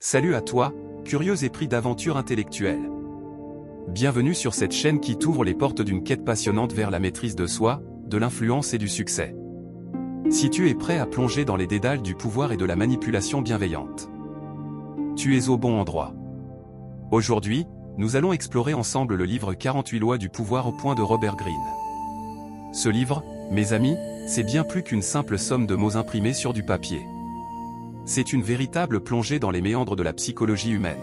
Salut à toi, curieux épris d'aventures intellectuelles. Bienvenue sur cette chaîne qui t'ouvre les portes d'une quête passionnante vers la maîtrise de soi, de l'influence et du succès. Si tu es prêt à plonger dans les dédales du pouvoir et de la manipulation bienveillante, tu es au bon endroit. Aujourd'hui, nous allons explorer ensemble le livre 48 lois du pouvoir au point de Robert Greene. Ce livre, mes amis, c'est bien plus qu'une simple somme de mots imprimés sur du papier. C'est une véritable plongée dans les méandres de la psychologie humaine,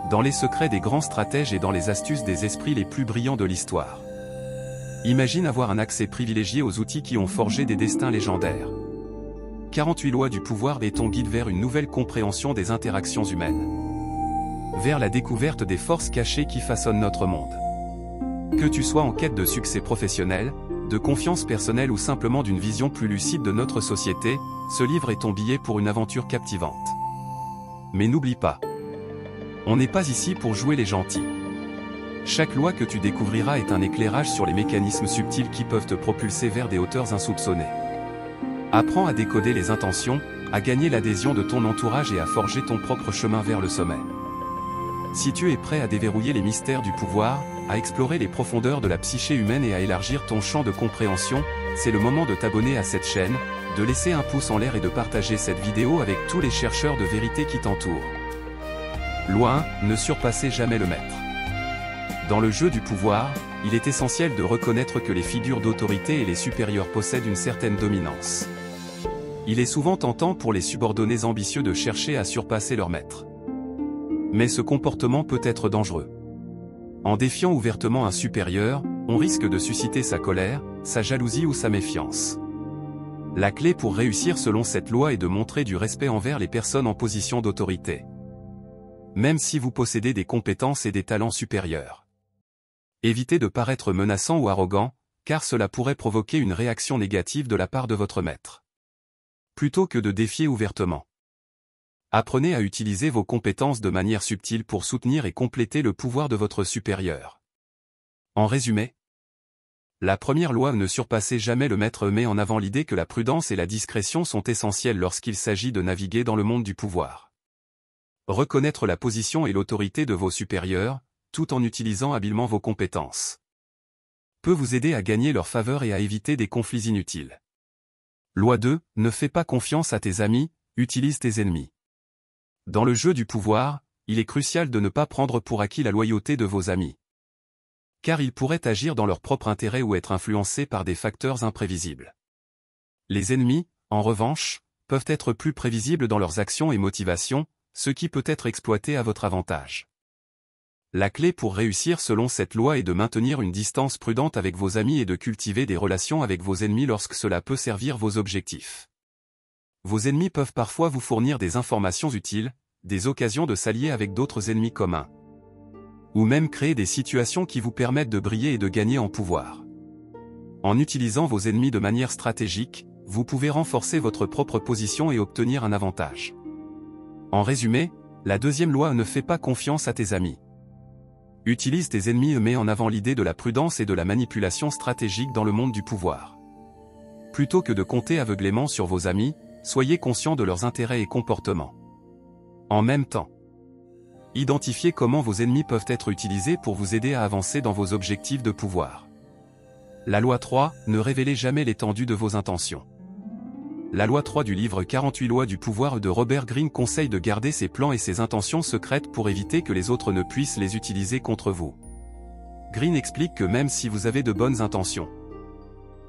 dans les secrets des grands stratèges et dans les astuces des esprits les plus brillants de l'histoire. Imagine avoir un accès privilégié aux outils qui ont forgé des destins légendaires. 48 lois du pouvoir est ton guide vers une nouvelle compréhension des interactions humaines, vers la découverte des forces cachées qui façonnent notre monde. Que tu sois en quête de succès professionnel, de confiance personnelle ou simplement d'une vision plus lucide de notre société, ce livre est ton billet pour une aventure captivante. Mais n'oublie pas, on n'est pas ici pour jouer les gentils. Chaque loi que tu découvriras est un éclairage sur les mécanismes subtils qui peuvent te propulser vers des hauteurs insoupçonnées. Apprends à décoder les intentions, à gagner l'adhésion de ton entourage et à forger ton propre chemin vers le sommet. Si tu es prêt à déverrouiller les mystères du pouvoir, à explorer les profondeurs de la psyché humaine et à élargir ton champ de compréhension, c'est le moment de t'abonner à cette chaîne, de laisser un pouce en l'air et de partager cette vidéo avec tous les chercheurs de vérité qui t'entourent. Loi 1, ne surpassez jamais le maître. Dans le jeu du pouvoir, il est essentiel de reconnaître que les figures d'autorité et les supérieurs possèdent une certaine dominance. Il est souvent tentant pour les subordonnés ambitieux de chercher à surpasser leur maître. Mais ce comportement peut être dangereux. En défiant ouvertement un supérieur, on risque de susciter sa colère, sa jalousie ou sa méfiance. La clé pour réussir selon cette loi est de montrer du respect envers les personnes en position d'autorité, même si vous possédez des compétences et des talents supérieurs. Évitez de paraître menaçant ou arrogant, car cela pourrait provoquer une réaction négative de la part de votre maître. Plutôt que de défier ouvertement, apprenez à utiliser vos compétences de manière subtile pour soutenir et compléter le pouvoir de votre supérieur. En résumé, la première loi ne surpassez jamais le maître met en avant l'idée que la prudence et la discrétion sont essentielles lorsqu'il s'agit de naviguer dans le monde du pouvoir. Reconnaître la position et l'autorité de vos supérieurs, tout en utilisant habilement vos compétences, peut vous aider à gagner leur faveur et à éviter des conflits inutiles. Loi 2, ne fais pas confiance à tes amis, utilise tes ennemis. Dans le jeu du pouvoir, il est crucial de ne pas prendre pour acquis la loyauté de vos amis, car ils pourraient agir dans leur propre intérêt ou être influencés par des facteurs imprévisibles. Les ennemis, en revanche, peuvent être plus prévisibles dans leurs actions et motivations, ce qui peut être exploité à votre avantage. La clé pour réussir selon cette loi est de maintenir une distance prudente avec vos amis et de cultiver des relations avec vos ennemis lorsque cela peut servir vos objectifs. Vos ennemis peuvent parfois vous fournir des informations utiles, des occasions de s'allier avec d'autres ennemis communs, ou même créer des situations qui vous permettent de briller et de gagner en pouvoir. En utilisant vos ennemis de manière stratégique, vous pouvez renforcer votre propre position et obtenir un avantage. En résumé, la deuxième loi ne fait pas confiance à tes amis. Utilise tes ennemis et met en avant l'idée de la prudence et de la manipulation stratégique dans le monde du pouvoir. Plutôt que de compter aveuglément sur vos amis, soyez conscient de leurs intérêts et comportements. En même temps, identifiez comment vos ennemis peuvent être utilisés pour vous aider à avancer dans vos objectifs de pouvoir. La loi 3, ne révélez jamais l'étendue de vos intentions. La loi 3 du livre 48 lois du pouvoir de Robert Greene conseille de garder ses plans et ses intentions secrètes pour éviter que les autres ne puissent les utiliser contre vous. Greene explique que même si vous avez de bonnes intentions,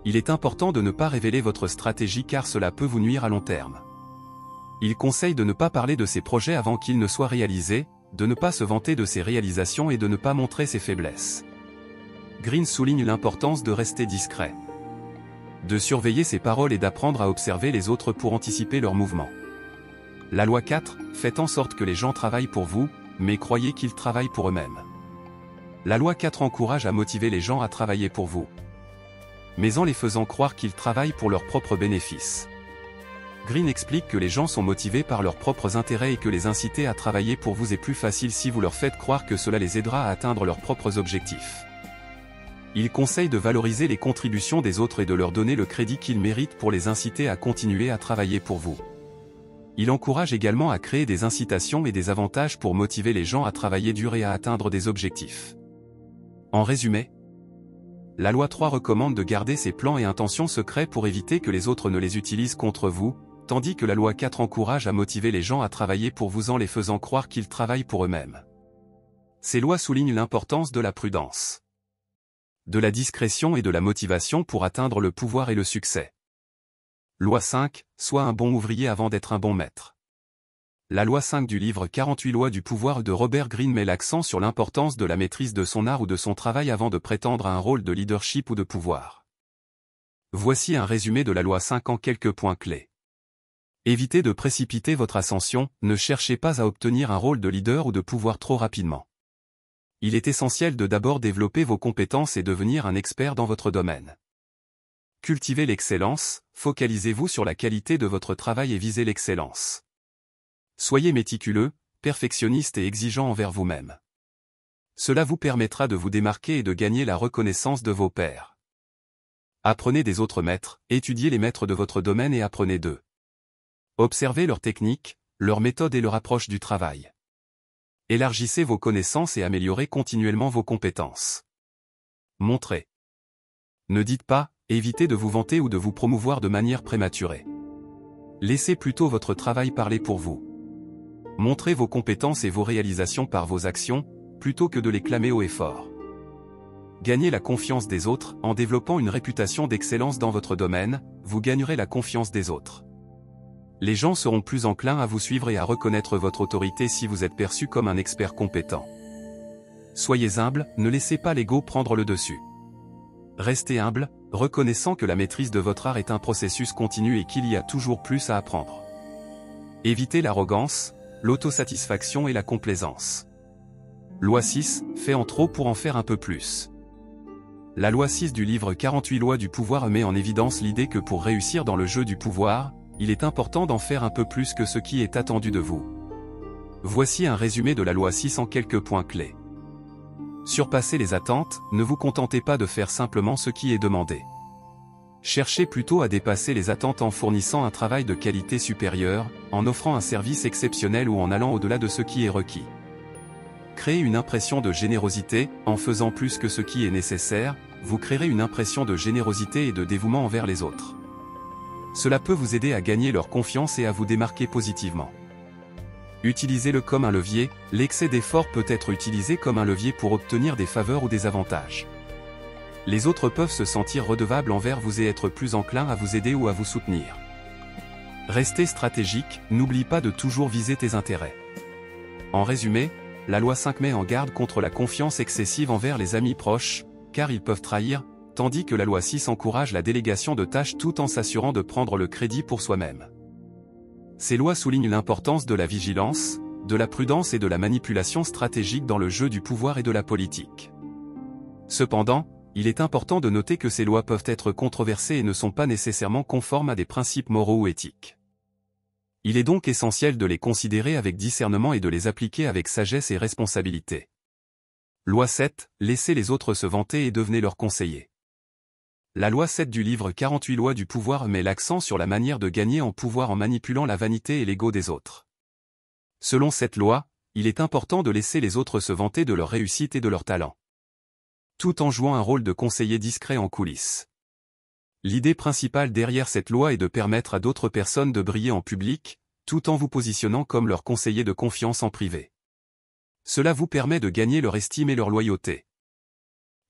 il est important de ne pas révéler votre stratégie car cela peut vous nuire à long terme. Il conseille de ne pas parler de ses projets avant qu'ils ne soient réalisés, de ne pas se vanter de ses réalisations et de ne pas montrer ses faiblesses. Greene souligne l'importance de rester discret, de surveiller ses paroles et d'apprendre à observer les autres pour anticiper leurs mouvements. La loi 4, faites en sorte que les gens travaillent pour vous, mais croyez qu'ils travaillent pour eux-mêmes. La loi 4 encourage à motiver les gens à travailler pour vous, mais en les faisant croire qu'ils travaillent pour leurs propres bénéfices. Greene explique que les gens sont motivés par leurs propres intérêts et que les inciter à travailler pour vous est plus facile si vous leur faites croire que cela les aidera à atteindre leurs propres objectifs. Il conseille de valoriser les contributions des autres et de leur donner le crédit qu'ils méritent pour les inciter à continuer à travailler pour vous. Il encourage également à créer des incitations et des avantages pour motiver les gens à travailler dur et à atteindre des objectifs. En résumé, la loi 3 recommande de garder ses plans et intentions secrets pour éviter que les autres ne les utilisent contre vous, tandis que la loi 4 encourage à motiver les gens à travailler pour vous en les faisant croire qu'ils travaillent pour eux-mêmes. Ces lois soulignent l'importance de la prudence, de la discrétion et de la motivation pour atteindre le pouvoir et le succès. Loi 5, sois un bon ouvrier avant d'être un bon maître. La loi 5 du livre 48 lois du pouvoir de Robert Greene met l'accent sur l'importance de la maîtrise de son art ou de son travail avant de prétendre à un rôle de leadership ou de pouvoir. Voici un résumé de la loi 5 en quelques points clés. Évitez de précipiter votre ascension, ne cherchez pas à obtenir un rôle de leader ou de pouvoir trop rapidement. Il est essentiel de d'abord développer vos compétences et devenir un expert dans votre domaine. Cultivez l'excellence, focalisez-vous sur la qualité de votre travail et visez l'excellence. Soyez méticuleux, perfectionniste et exigeant envers vous-même. Cela vous permettra de vous démarquer et de gagner la reconnaissance de vos pairs. Apprenez des autres maîtres, étudiez les maîtres de votre domaine et apprenez d'eux. Observez leurs techniques, leurs méthodes et leur approche du travail. Élargissez vos connaissances et améliorez continuellement vos compétences. Montrez. Ne dites pas, évitez de vous vanter ou de vous promouvoir de manière prématurée. Laissez plutôt votre travail parler pour vous. Montrez vos compétences et vos réalisations par vos actions, plutôt que de les clamer haut et fort. Gagnez la confiance des autres, en développant une réputation d'excellence dans votre domaine, vous gagnerez la confiance des autres. Les gens seront plus enclins à vous suivre et à reconnaître votre autorité si vous êtes perçu comme un expert compétent. Soyez humble, ne laissez pas l'ego prendre le dessus. Restez humble, reconnaissant que la maîtrise de votre art est un processus continu et qu'il y a toujours plus à apprendre. Évitez l'arrogance, l'autosatisfaction et la complaisance. Loi 6, fais en trop pour en faire un peu plus. La loi 6 du livre 48 lois du pouvoir met en évidence l'idée que pour réussir dans le jeu du pouvoir, il est important d'en faire un peu plus que ce qui est attendu de vous. Voici un résumé de la loi 6 en quelques points clés. Surpassez les attentes, ne vous contentez pas de faire simplement ce qui est demandé. Cherchez plutôt à dépasser les attentes en fournissant un travail de qualité supérieure, en offrant un service exceptionnel ou en allant au-delà de ce qui est requis. Créez une impression de générosité, en faisant plus que ce qui est nécessaire, vous créerez une impression de générosité et de dévouement envers les autres. Cela peut vous aider à gagner leur confiance et à vous démarquer positivement. Utilisez-le comme un levier, l'excès d'effort peut être utilisé comme un levier pour obtenir des faveurs ou des avantages. Les autres peuvent se sentir redevables envers vous et être plus enclins à vous aider ou à vous soutenir. Restez stratégique, n'oublie pas de toujours viser tes intérêts. En résumé, la loi 5 met en garde contre la confiance excessive envers les amis proches, car ils peuvent trahir, tandis que la loi 6 encourage la délégation de tâches tout en s'assurant de prendre le crédit pour soi-même. Ces lois soulignent l'importance de la vigilance, de la prudence et de la manipulation stratégique dans le jeu du pouvoir et de la politique. Cependant, il est important de noter que ces lois peuvent être controversées et ne sont pas nécessairement conformes à des principes moraux ou éthiques. Il est donc essentiel de les considérer avec discernement et de les appliquer avec sagesse et responsabilité. Loi 7, laissez les autres se vanter et devenez leurs conseillers. La loi 7 du livre 48 lois du pouvoir met l'accent sur la manière de gagner en pouvoir en manipulant la vanité et l'ego des autres. Selon cette loi, il est important de laisser les autres se vanter de leur réussite et de leur talent, tout en jouant un rôle de conseiller discret en coulisses. L'idée principale derrière cette loi est de permettre à d'autres personnes de briller en public, tout en vous positionnant comme leur conseiller de confiance en privé. Cela vous permet de gagner leur estime et leur loyauté,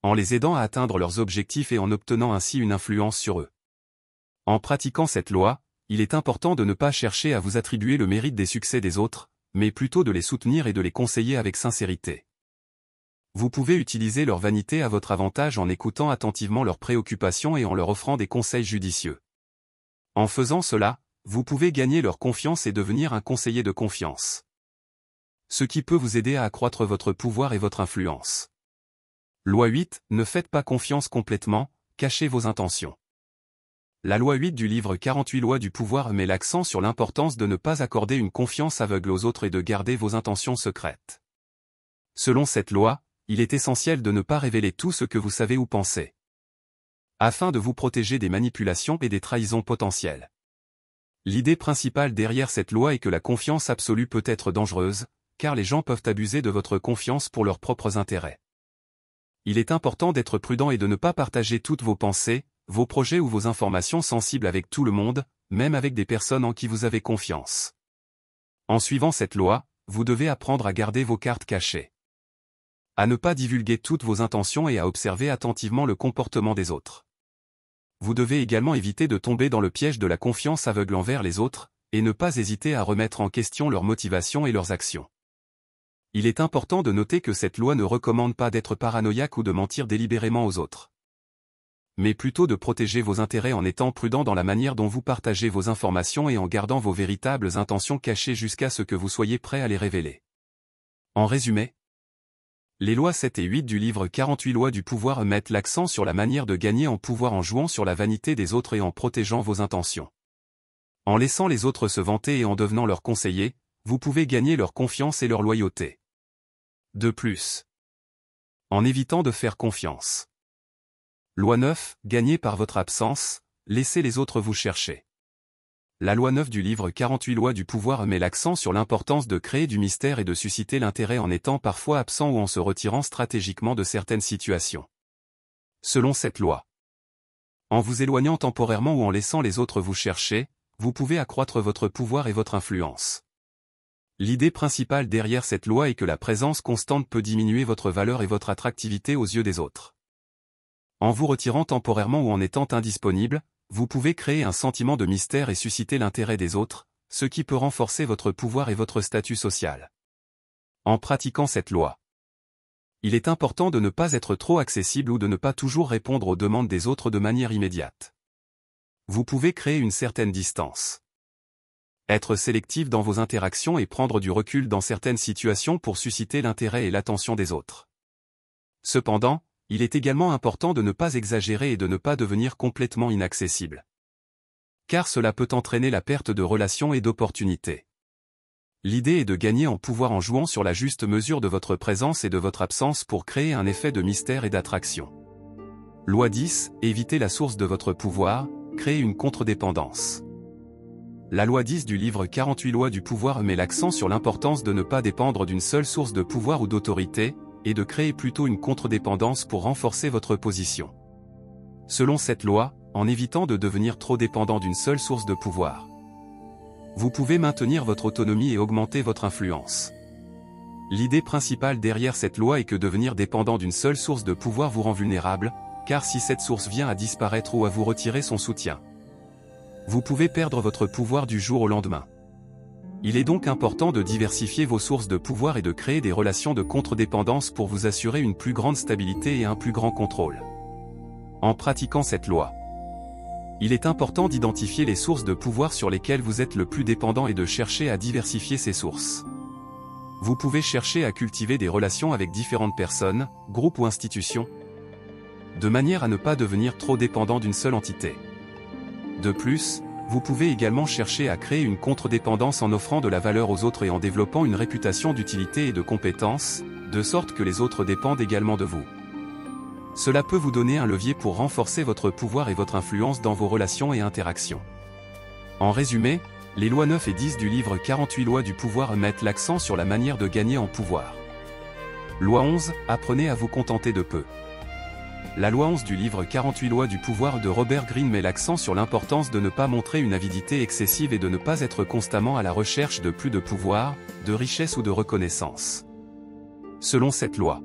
en les aidant à atteindre leurs objectifs et en obtenant ainsi une influence sur eux. En pratiquant cette loi, il est important de ne pas chercher à vous attribuer le mérite des succès des autres, mais plutôt de les soutenir et de les conseiller avec sincérité. Vous pouvez utiliser leur vanité à votre avantage en écoutant attentivement leurs préoccupations et en leur offrant des conseils judicieux. En faisant cela, vous pouvez gagner leur confiance et devenir un conseiller de confiance, ce qui peut vous aider à accroître votre pouvoir et votre influence. Loi 8, ne faites pas confiance complètement, cachez vos intentions. La loi 8 du livre 48 lois du pouvoir met l'accent sur l'importance de ne pas accorder une confiance aveugle aux autres et de garder vos intentions secrètes. Selon cette loi, il est essentiel de ne pas révéler tout ce que vous savez ou pensez, afin de vous protéger des manipulations et des trahisons potentielles. L'idée principale derrière cette loi est que la confiance absolue peut être dangereuse, car les gens peuvent abuser de votre confiance pour leurs propres intérêts. Il est important d'être prudent et de ne pas partager toutes vos pensées, vos projets ou vos informations sensibles avec tout le monde, même avec des personnes en qui vous avez confiance. En suivant cette loi, vous devez apprendre à garder vos cartes cachées, à ne pas divulguer toutes vos intentions et à observer attentivement le comportement des autres. Vous devez également éviter de tomber dans le piège de la confiance aveugle envers les autres, et ne pas hésiter à remettre en question leurs motivations et leurs actions. Il est important de noter que cette loi ne recommande pas d'être paranoïaque ou de mentir délibérément aux autres, mais plutôt de protéger vos intérêts en étant prudent dans la manière dont vous partagez vos informations et en gardant vos véritables intentions cachées jusqu'à ce que vous soyez prêt à les révéler. En résumé, les lois 7 et 8 du livre 48 lois du pouvoir mettent l'accent sur la manière de gagner en pouvoir en jouant sur la vanité des autres et en protégeant vos intentions. En laissant les autres se vanter et en devenant leurs conseillers, vous pouvez gagner leur confiance et leur loyauté. De plus, en évitant de faire confiance. Loi 9, gagnez par votre absence, laissez les autres vous chercher. La loi 9 du livre 48 lois du pouvoir met l'accent sur l'importance de créer du mystère et de susciter l'intérêt en étant parfois absent ou en se retirant stratégiquement de certaines situations. Selon cette loi, en vous éloignant temporairement ou en laissant les autres vous chercher, vous pouvez accroître votre pouvoir et votre influence. L'idée principale derrière cette loi est que la présence constante peut diminuer votre valeur et votre attractivité aux yeux des autres. En vous retirant temporairement ou en étant indisponible, vous pouvez créer un sentiment de mystère et susciter l'intérêt des autres, ce qui peut renforcer votre pouvoir et votre statut social. En pratiquant cette loi, il est important de ne pas être trop accessible ou de ne pas toujours répondre aux demandes des autres de manière immédiate. Vous pouvez créer une certaine distance, être sélectif dans vos interactions et prendre du recul dans certaines situations pour susciter l'intérêt et l'attention des autres. Cependant, il est également important de ne pas exagérer et de ne pas devenir complètement inaccessible, car cela peut entraîner la perte de relations et d'opportunités. L'idée est de gagner en pouvoir en jouant sur la juste mesure de votre présence et de votre absence pour créer un effet de mystère et d'attraction. Loi 10, évitez la source de votre pouvoir, créez une contre-dépendance. La loi 10 du livre 48 lois du pouvoir met l'accent sur l'importance de ne pas dépendre d'une seule source de pouvoir ou d'autorité, et de créer plutôt une contre-dépendance pour renforcer votre position. Selon cette loi, en évitant de devenir trop dépendant d'une seule source de pouvoir, vous pouvez maintenir votre autonomie et augmenter votre influence. L'idée principale derrière cette loi est que devenir dépendant d'une seule source de pouvoir vous rend vulnérable, car si cette source vient à disparaître ou à vous retirer son soutien, vous pouvez perdre votre pouvoir du jour au lendemain. Il est donc important de diversifier vos sources de pouvoir et de créer des relations de contre-dépendance pour vous assurer une plus grande stabilité et un plus grand contrôle. En pratiquant cette loi, il est important d'identifier les sources de pouvoir sur lesquelles vous êtes le plus dépendant et de chercher à diversifier ces sources. Vous pouvez chercher à cultiver des relations avec différentes personnes, groupes ou institutions, de manière à ne pas devenir trop dépendant d'une seule entité. De plus, vous pouvez également chercher à créer une contre-dépendance en offrant de la valeur aux autres et en développant une réputation d'utilité et de compétence, de sorte que les autres dépendent également de vous. Cela peut vous donner un levier pour renforcer votre pouvoir et votre influence dans vos relations et interactions. En résumé, les lois 9 et 10 du livre 48 lois du pouvoir mettent l'accent sur la manière de gagner en pouvoir. Loi 11, apprenez à vous contenter de peu. La loi 11 du livre 48 lois du pouvoir de Robert Greene met l'accent sur l'importance de ne pas montrer une avidité excessive et de ne pas être constamment à la recherche de plus de pouvoir, de richesse ou de reconnaissance. Selon cette loi,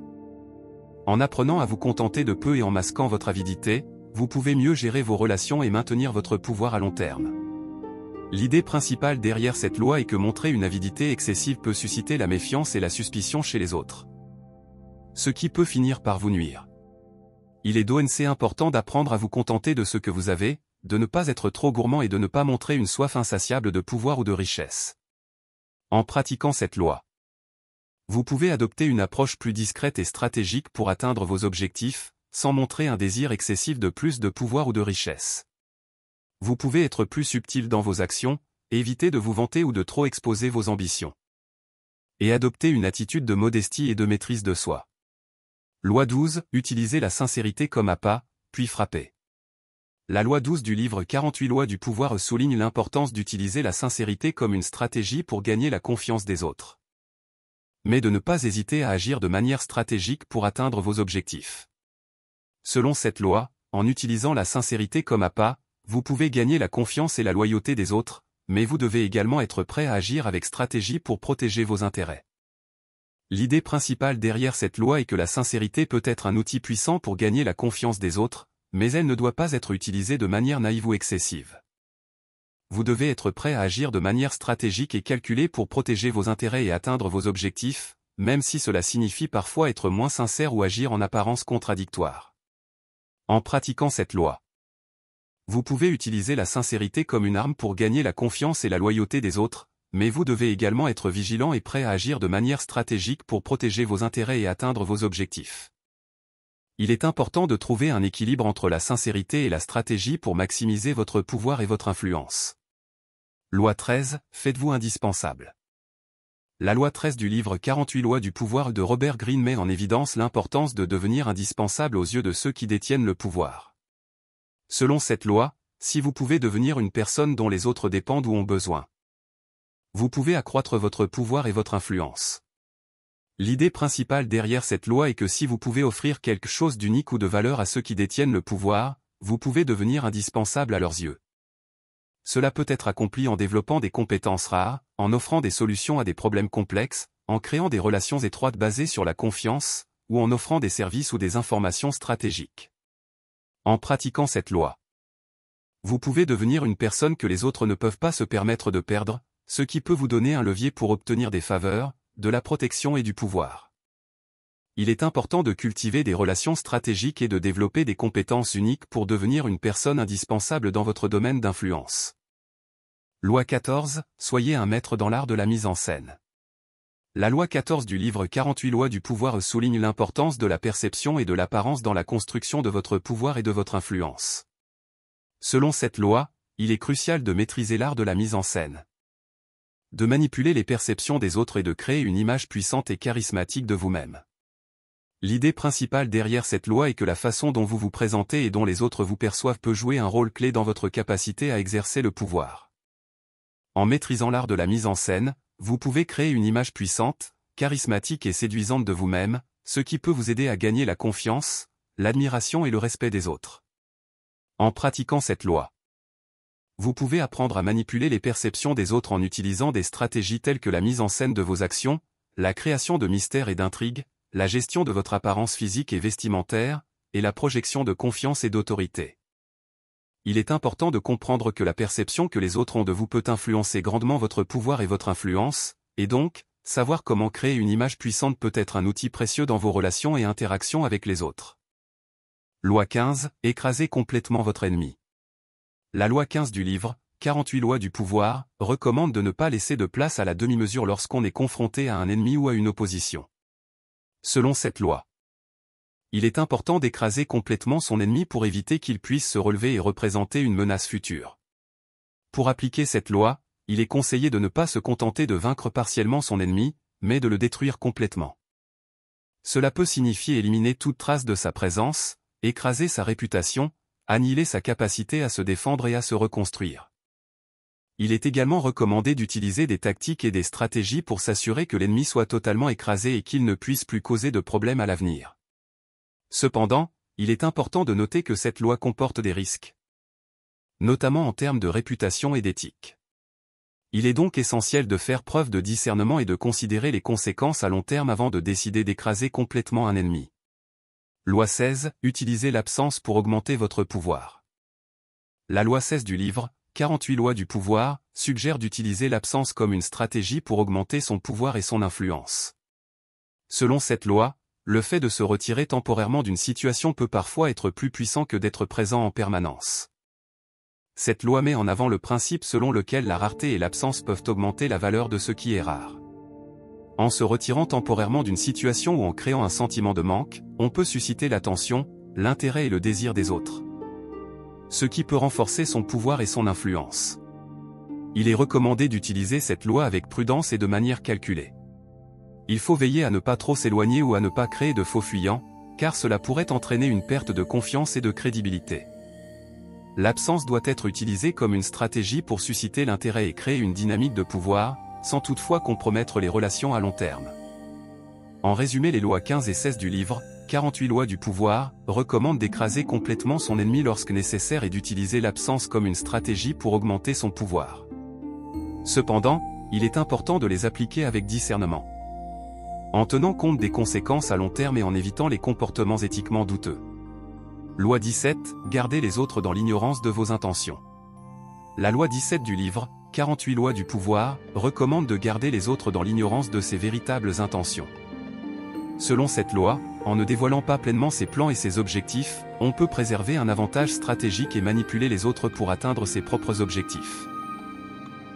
en apprenant à vous contenter de peu et en masquant votre avidité, vous pouvez mieux gérer vos relations et maintenir votre pouvoir à long terme. L'idée principale derrière cette loi est que montrer une avidité excessive peut susciter la méfiance et la suspicion chez les autres, ce qui peut finir par vous nuire. Il est donc important d'apprendre à vous contenter de ce que vous avez, de ne pas être trop gourmand et de ne pas montrer une soif insatiable de pouvoir ou de richesse. En pratiquant cette loi, vous pouvez adopter une approche plus discrète et stratégique pour atteindre vos objectifs, sans montrer un désir excessif de plus de pouvoir ou de richesse. Vous pouvez être plus subtil dans vos actions, éviter de vous vanter ou de trop exposer vos ambitions, et adopter une attitude de modestie et de maîtrise de soi. Loi 12, utilisez la sincérité comme appât, puis frappez. La loi 12 du livre 48 lois du pouvoir souligne l'importance d'utiliser la sincérité comme une stratégie pour gagner la confiance des autres. Mais de ne pas hésiter à agir de manière stratégique pour atteindre vos objectifs. Selon cette loi, en utilisant la sincérité comme appât, vous pouvez gagner la confiance et la loyauté des autres, mais vous devez également être prêt à agir avec stratégie pour protéger vos intérêts. L'idée principale derrière cette loi est que la sincérité peut être un outil puissant pour gagner la confiance des autres, mais elle ne doit pas être utilisée de manière naïve ou excessive. Vous devez être prêt à agir de manière stratégique et calculée pour protéger vos intérêts et atteindre vos objectifs, même si cela signifie parfois être moins sincère ou agir en apparence contradictoire. En pratiquant cette loi, vous pouvez utiliser la sincérité comme une arme pour gagner la confiance et la loyauté des autres, mais vous devez également être vigilant et prêt à agir de manière stratégique pour protéger vos intérêts et atteindre vos objectifs. Il est important de trouver un équilibre entre la sincérité et la stratégie pour maximiser votre pouvoir et votre influence. Loi 13, faites-vous indispensable. La loi 13 du livre 48 lois du pouvoir de Robert Greene met en évidence l'importance de devenir indispensable aux yeux de ceux qui détiennent le pouvoir. Selon cette loi, si vous pouvez devenir une personne dont les autres dépendent ou ont besoin, vous pouvez accroître votre pouvoir et votre influence. L'idée principale derrière cette loi est que si vous pouvez offrir quelque chose d'unique ou de valeur à ceux qui détiennent le pouvoir, vous pouvez devenir indispensable à leurs yeux. Cela peut être accompli en développant des compétences rares, en offrant des solutions à des problèmes complexes, en créant des relations étroites basées sur la confiance, ou en offrant des services ou des informations stratégiques. En pratiquant cette loi, vous pouvez devenir une personne que les autres ne peuvent pas se permettre de perdre, ce qui peut vous donner un levier pour obtenir des faveurs, de la protection et du pouvoir. Il est important de cultiver des relations stratégiques et de développer des compétences uniques pour devenir une personne indispensable dans votre domaine d'influence. Loi 14, soyez un maître dans l'art de la mise en scène. La loi 14 du livre 48 lois du pouvoir souligne l'importance de la perception et de l'apparence dans la construction de votre pouvoir et de votre influence. Selon cette loi, il est crucial de maîtriser l'art de la mise en scène, de manipuler les perceptions des autres et de créer une image puissante et charismatique de vous-même. L'idée principale derrière cette loi est que la façon dont vous vous présentez et dont les autres vous perçoivent peut jouer un rôle clé dans votre capacité à exercer le pouvoir. En maîtrisant l'art de la mise en scène, vous pouvez créer une image puissante, charismatique et séduisante de vous-même, ce qui peut vous aider à gagner la confiance, l'admiration et le respect des autres. En pratiquant cette loi, vous pouvez apprendre à manipuler les perceptions des autres en utilisant des stratégies telles que la mise en scène de vos actions, la création de mystères et d'intrigues, la gestion de votre apparence physique et vestimentaire, et la projection de confiance et d'autorité. Il est important de comprendre que la perception que les autres ont de vous peut influencer grandement votre pouvoir et votre influence, et donc, savoir comment créer une image puissante peut être un outil précieux dans vos relations et interactions avec les autres. Loi 15, écrasez complètement votre ennemi. La loi 15 du livre, 48 lois du pouvoir, recommande de ne pas laisser de place à la demi-mesure lorsqu'on est confronté à un ennemi ou à une opposition. Selon cette loi, il est important d'écraser complètement son ennemi pour éviter qu'il puisse se relever et représenter une menace future. Pour appliquer cette loi, il est conseillé de ne pas se contenter de vaincre partiellement son ennemi, mais de le détruire complètement. Cela peut signifier éliminer toute trace de sa présence, écraser sa réputation, annihiler sa capacité à se défendre et à se reconstruire. Il est également recommandé d'utiliser des tactiques et des stratégies pour s'assurer que l'ennemi soit totalement écrasé et qu'il ne puisse plus causer de problèmes à l'avenir. Cependant, il est important de noter que cette loi comporte des risques, notamment en termes de réputation et d'éthique. Il est donc essentiel de faire preuve de discernement et de considérer les conséquences à long terme avant de décider d'écraser complètement un ennemi. Loi 16, utilisez l'absence pour augmenter votre pouvoir. La loi 16 du livre, 48 lois du pouvoir, suggère d'utiliser l'absence comme une stratégie pour augmenter son pouvoir et son influence. Selon cette loi, le fait de se retirer temporairement d'une situation peut parfois être plus puissant que d'être présent en permanence. Cette loi met en avant le principe selon lequel la rareté et l'absence peuvent augmenter la valeur de ce qui est rare. En se retirant temporairement d'une situation ou en créant un sentiment de manque, on peut susciter l'attention, l'intérêt et le désir des autres, ce qui peut renforcer son pouvoir et son influence. Il est recommandé d'utiliser cette loi avec prudence et de manière calculée. Il faut veiller à ne pas trop s'éloigner ou à ne pas créer de faux fuyants, car cela pourrait entraîner une perte de confiance et de crédibilité. l'absence doit être utilisée comme une stratégie pour susciter l'intérêt et créer une dynamique de pouvoir, sans toutefois compromettre les relations à long terme. En résumé, les lois 15 et 16 du livre, 48 lois du pouvoir, recommandent d'écraser complètement son ennemi lorsque nécessaire et d'utiliser l'absence comme une stratégie pour augmenter son pouvoir. Cependant, il est important de les appliquer avec discernement, en tenant compte des conséquences à long terme et en évitant les comportements éthiquement douteux. Loi 17, gardez les autres dans l'ignorance de vos intentions. La loi 17 du livre, 48 lois du pouvoir, recommande de garder les autres dans l'ignorance de ses véritables intentions. Selon cette loi, en ne dévoilant pas pleinement ses plans et ses objectifs, on peut préserver un avantage stratégique et manipuler les autres pour atteindre ses propres objectifs.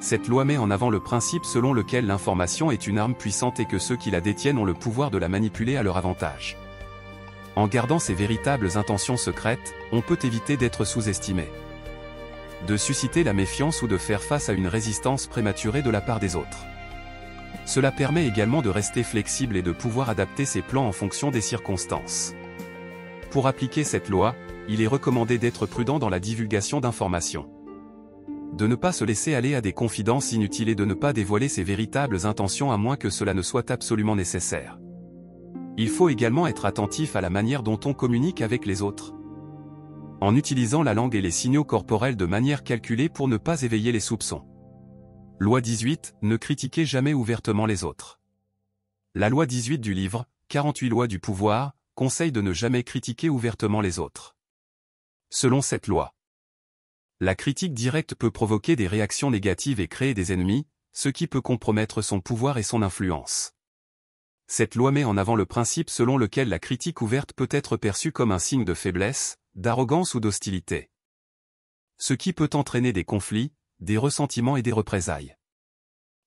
Cette loi met en avant le principe selon lequel l'information est une arme puissante et que ceux qui la détiennent ont le pouvoir de la manipuler à leur avantage. En gardant ses véritables intentions secrètes, on peut éviter d'être sous-estimé, de susciter la méfiance ou de faire face à une résistance prématurée de la part des autres. Cela permet également de rester flexible et de pouvoir adapter ses plans en fonction des circonstances. Pour appliquer cette loi, il est recommandé d'être prudent dans la divulgation d'informations, de ne pas se laisser aller à des confidences inutiles et de ne pas dévoiler ses véritables intentions à moins que cela ne soit absolument nécessaire. Il faut également être attentif à la manière dont on communique avec les autres, en utilisant la langue et les signaux corporels de manière calculée pour ne pas éveiller les soupçons. Loi 18, ne critiquez jamais ouvertement les autres. La loi 18 du livre, 48 lois du pouvoir, conseille de ne jamais critiquer ouvertement les autres. Selon cette loi, la critique directe peut provoquer des réactions négatives et créer des ennemis, ce qui peut compromettre son pouvoir et son influence. Cette loi met en avant le principe selon lequel la critique ouverte peut être perçue comme un signe de faiblesse, d'arrogance ou d'hostilité, ce qui peut entraîner des conflits, des ressentiments et des représailles.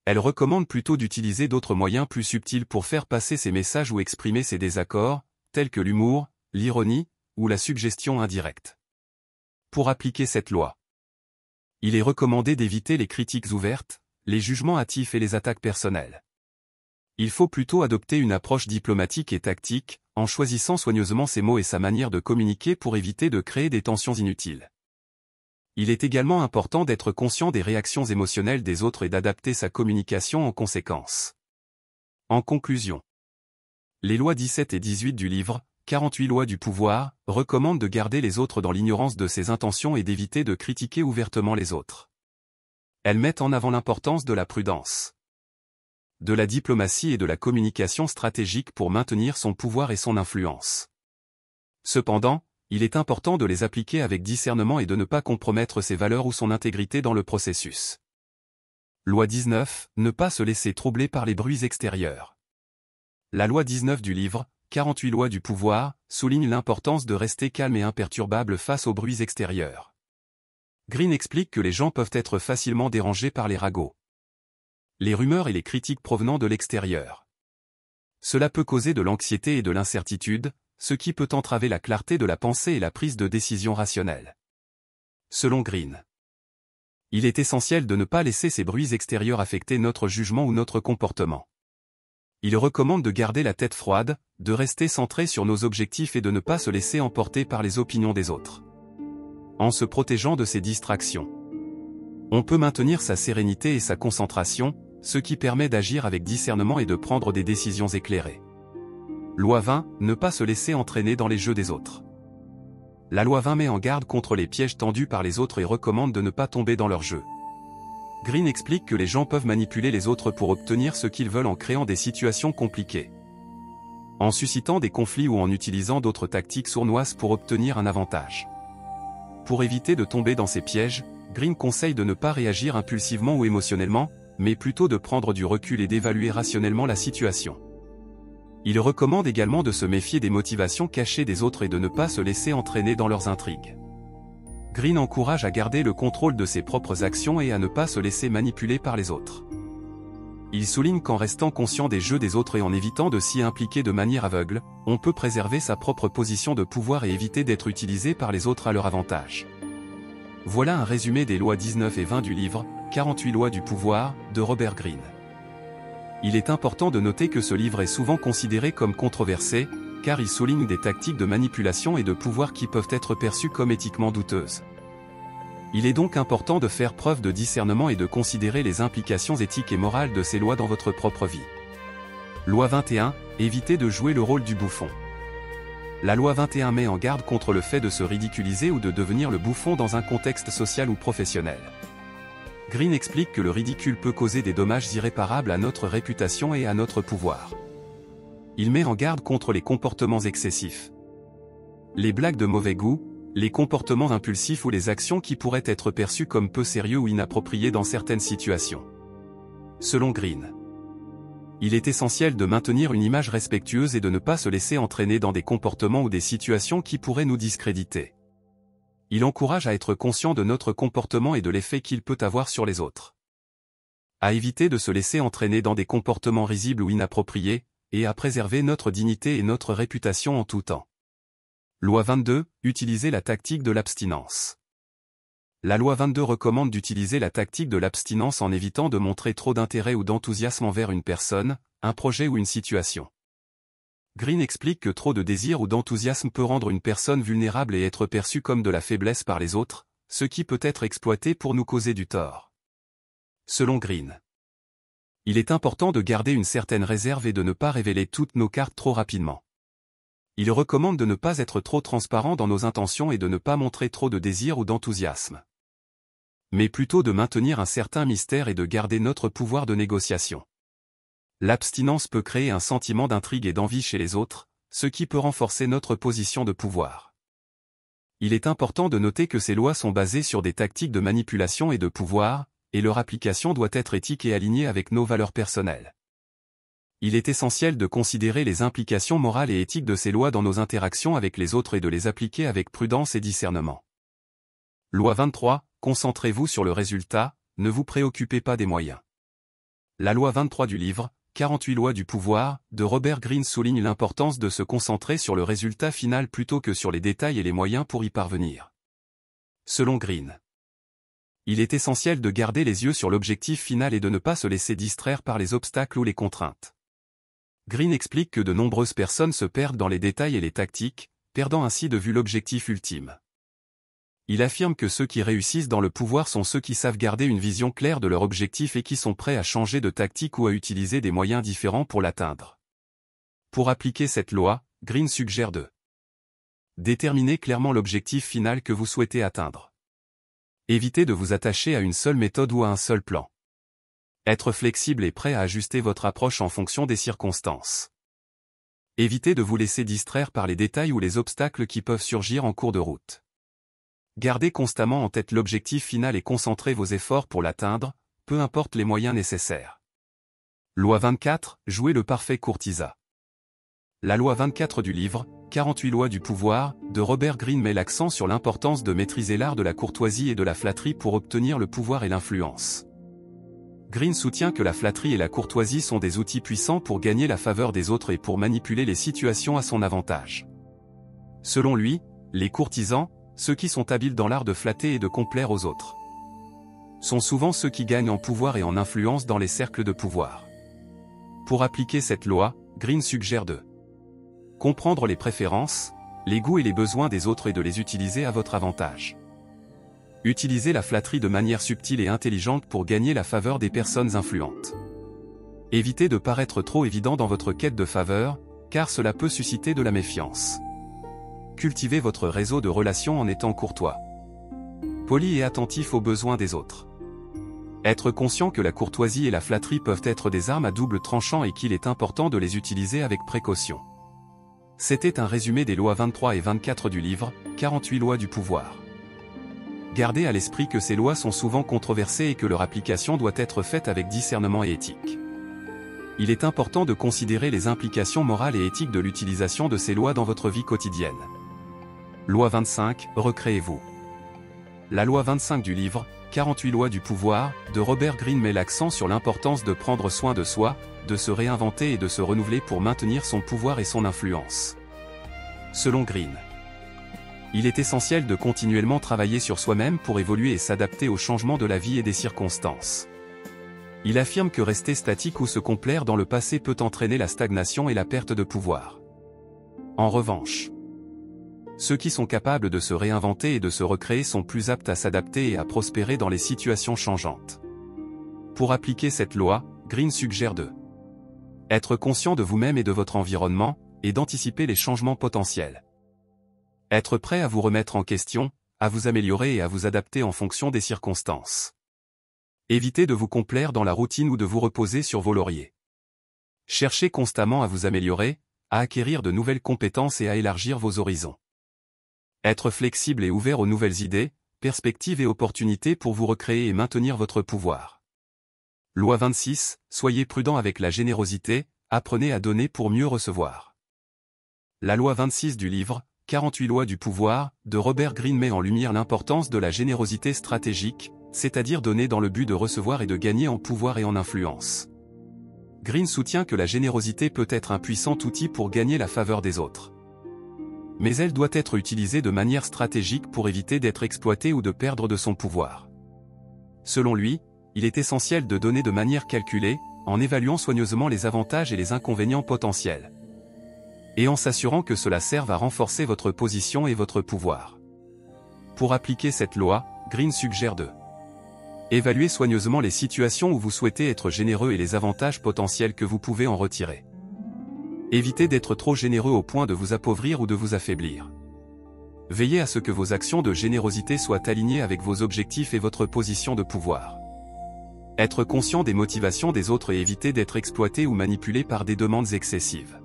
Elle recommande plutôt d'utiliser d'autres moyens plus subtils pour faire passer ses messages ou exprimer ses désaccords, tels que l'humour, l'ironie, ou la suggestion indirecte. Pour appliquer cette loi, il est recommandé d'éviter les critiques ouvertes, les jugements hâtifs et les attaques personnelles. Il faut plutôt adopter une approche diplomatique et tactique, en choisissant soigneusement ses mots et sa manière de communiquer pour éviter de créer des tensions inutiles. Il est également important d'être conscient des réactions émotionnelles des autres et d'adapter sa communication en conséquence. En conclusion, les lois 17 et 18 du livre, 48 lois du pouvoir, recommandent de garder les autres dans l'ignorance de ses intentions et d'éviter de critiquer ouvertement les autres. Elles mettent en avant l'importance de la prudence, de la diplomatie et de la communication stratégique pour maintenir son pouvoir et son influence. Cependant, il est important de les appliquer avec discernement et de ne pas compromettre ses valeurs ou son intégrité dans le processus. Loi 19, ne pas se laisser troubler par les bruits extérieurs. La loi 19 du livre, 48 lois du pouvoir, souligne l'importance de rester calme et imperturbable face aux bruits extérieurs. Green explique que les gens peuvent être facilement dérangés par les ragots, les rumeurs et les critiques provenant de l'extérieur. Cela peut causer de l'anxiété et de l'incertitude, ce qui peut entraver la clarté de la pensée et la prise de décision rationnelle. Selon Green, il est essentiel de ne pas laisser ces bruits extérieurs affecter notre jugement ou notre comportement. Il recommande de garder la tête froide, de rester centré sur nos objectifs et de ne pas se laisser emporter par les opinions des autres. En se protégeant de ces distractions, on peut maintenir sa sérénité et sa concentration, ce qui permet d'agir avec discernement et de prendre des décisions éclairées. Loi 20, ne pas se laisser entraîner dans les jeux des autres. La loi 20 met en garde contre les pièges tendus par les autres et recommande de ne pas tomber dans leurs jeux. Green explique que les gens peuvent manipuler les autres pour obtenir ce qu'ils veulent en créant des situations compliquées, en suscitant des conflits ou en utilisant d'autres tactiques sournoises pour obtenir un avantage. Pour éviter de tomber dans ces pièges, Green conseille de ne pas réagir impulsivement ou émotionnellement, mais plutôt de prendre du recul et d'évaluer rationnellement la situation. Il recommande également de se méfier des motivations cachées des autres et de ne pas se laisser entraîner dans leurs intrigues. Green encourage à garder le contrôle de ses propres actions et à ne pas se laisser manipuler par les autres. Il souligne qu'en restant conscient des jeux des autres et en évitant de s'y impliquer de manière aveugle, on peut préserver sa propre position de pouvoir et éviter d'être utilisé par les autres à leur avantage. Voilà un résumé des lois 19 et 20 du livre, 48 lois du pouvoir, de Robert Greene. Il est important de noter que ce livre est souvent considéré comme controversé, car il souligne des tactiques de manipulation et de pouvoir qui peuvent être perçues comme éthiquement douteuses. Il est donc important de faire preuve de discernement et de considérer les implications éthiques et morales de ces lois dans votre propre vie. Loi 21, évitez de jouer le rôle du bouffon. La loi 21 met en garde contre le fait de se ridiculiser ou de devenir le bouffon dans un contexte social ou professionnel. Green explique que le ridicule peut causer des dommages irréparables à notre réputation et à notre pouvoir. Il met en garde contre les comportements excessifs. Les blagues de mauvais goût, les comportements impulsifs ou les actions qui pourraient être perçues comme peu sérieux ou inappropriés dans certaines situations. Selon Green, il est essentiel de maintenir une image respectueuse et de ne pas se laisser entraîner dans des comportements ou des situations qui pourraient nous discréditer. Il encourage à être conscient de notre comportement et de l'effet qu'il peut avoir sur les autres. À éviter de se laisser entraîner dans des comportements risibles ou inappropriés, et à préserver notre dignité et notre réputation en tout temps. Loi 22, utilisez la tactique de l'abstinence. La loi 22 recommande d'utiliser la tactique de l'abstinence en évitant de montrer trop d'intérêt ou d'enthousiasme envers une personne, un projet ou une situation. Green explique que trop de désir ou d'enthousiasme peut rendre une personne vulnérable et être perçue comme de la faiblesse par les autres, ce qui peut être exploité pour nous causer du tort. Selon Green, il est important de garder une certaine réserve et de ne pas révéler toutes nos cartes trop rapidement. Il recommande de ne pas être trop transparent dans nos intentions et de ne pas montrer trop de désir ou d'enthousiasme, mais plutôt de maintenir un certain mystère et de garder notre pouvoir de négociation. L'abstinence peut créer un sentiment d'intrigue et d'envie chez les autres, ce qui peut renforcer notre position de pouvoir. Il est important de noter que ces lois sont basées sur des tactiques de manipulation et de pouvoir, et leur application doit être éthique et alignée avec nos valeurs personnelles. Il est essentiel de considérer les implications morales et éthiques de ces lois dans nos interactions avec les autres et de les appliquer avec prudence et discernement. Loi 23, concentrez-vous sur le résultat, ne vous préoccupez pas des moyens. La loi 23 du livre, 48 lois du pouvoir, de Robert Greene souligne l'importance de se concentrer sur le résultat final plutôt que sur les détails et les moyens pour y parvenir. Selon Greene, il est essentiel de garder les yeux sur l'objectif final et de ne pas se laisser distraire par les obstacles ou les contraintes. Greene explique que de nombreuses personnes se perdent dans les détails et les tactiques, perdant ainsi de vue l'objectif ultime. Il affirme que ceux qui réussissent dans le pouvoir sont ceux qui savent garder une vision claire de leur objectif et qui sont prêts à changer de tactique ou à utiliser des moyens différents pour l'atteindre. Pour appliquer cette loi, Greene suggère de déterminer clairement l'objectif final que vous souhaitez atteindre. Évitez de vous attacher à une seule méthode ou à un seul plan. Être flexible et prêt à ajuster votre approche en fonction des circonstances. Évitez de vous laisser distraire par les détails ou les obstacles qui peuvent surgir en cours de route. Gardez constamment en tête l'objectif final et concentrez vos efforts pour l'atteindre, peu importe les moyens nécessaires. Loi 24, jouez le parfait courtisan. La loi 24 du livre, 48 lois du pouvoir, de Robert Greene met l'accent sur l'importance de maîtriser l'art de la courtoisie et de la flatterie pour obtenir le pouvoir et l'influence. Greene soutient que la flatterie et la courtoisie sont des outils puissants pour gagner la faveur des autres et pour manipuler les situations à son avantage. Selon lui, les courtisans, ceux qui sont habiles dans l'art de flatter et de complaire aux autres, sont souvent ceux qui gagnent en pouvoir et en influence dans les cercles de pouvoir. Pour appliquer cette loi, Greene suggère de comprendre les préférences, les goûts et les besoins des autres et de les utiliser à votre avantage. Utilisez la flatterie de manière subtile et intelligente pour gagner la faveur des personnes influentes. Évitez de paraître trop évident dans votre quête de faveur, car cela peut susciter de la méfiance. Cultivez votre réseau de relations en étant courtois, poli et attentif aux besoins des autres. Être conscient que la courtoisie et la flatterie peuvent être des armes à double tranchant et qu'il est important de les utiliser avec précaution. C'était un résumé des lois 23 et 24 du livre, 48 lois du pouvoir. Gardez à l'esprit que ces lois sont souvent controversées et que leur application doit être faite avec discernement et éthique. Il est important de considérer les implications morales et éthiques de l'utilisation de ces lois dans votre vie quotidienne. Loi 25, recréez-vous. La loi 25 du livre, 48 lois du pouvoir, de Robert Greene met l'accent sur l'importance de prendre soin de soi, de se réinventer et de se renouveler pour maintenir son pouvoir et son influence. Selon Greene, il est essentiel de continuellement travailler sur soi-même pour évoluer et s'adapter aux changements de la vie et des circonstances. Il affirme que rester statique ou se complaire dans le passé peut entraîner la stagnation et la perte de pouvoir. En revanche, Ceux qui sont capables de se réinventer et de se recréer sont plus aptes à s'adapter et à prospérer dans les situations changeantes. Pour appliquer cette loi, Greene suggère de être conscient de vous-même et de votre environnement, et d'anticiper les changements potentiels. Être prêt à vous remettre en question, à vous améliorer et à vous adapter en fonction des circonstances. Évitez de vous complaire dans la routine ou de vous reposer sur vos lauriers. Cherchez constamment à vous améliorer, à acquérir de nouvelles compétences et à élargir vos horizons. Être flexible et ouvert aux nouvelles idées, perspectives et opportunités pour vous recréer et maintenir votre pouvoir. Loi 26, soyez prudent avec la générosité, apprenez à donner pour mieux recevoir. La loi 26 du livre, 48 lois du pouvoir, de Robert Greene met en lumière l'importance de la générosité stratégique, c'est-à-dire donner dans le but de recevoir et de gagner en pouvoir et en influence. Greene soutient que la générosité peut être un puissant outil pour gagner la faveur des autres. Mais elle doit être utilisée de manière stratégique pour éviter d'être exploitée ou de perdre de son pouvoir. Selon lui, il est essentiel de donner de manière calculée, en évaluant soigneusement les avantages et les inconvénients potentiels. Et en s'assurant que cela serve à renforcer votre position et votre pouvoir. Pour appliquer cette loi, Greene suggère de évaluer soigneusement les situations où vous souhaitez être généreux et les avantages potentiels que vous pouvez en retirer. Évitez d'être trop généreux au point de vous appauvrir ou de vous affaiblir. Veillez à ce que vos actions de générosité soient alignées avec vos objectifs et votre position de pouvoir. Être conscient des motivations des autres et éviter d'être exploité ou manipulé par des demandes excessives.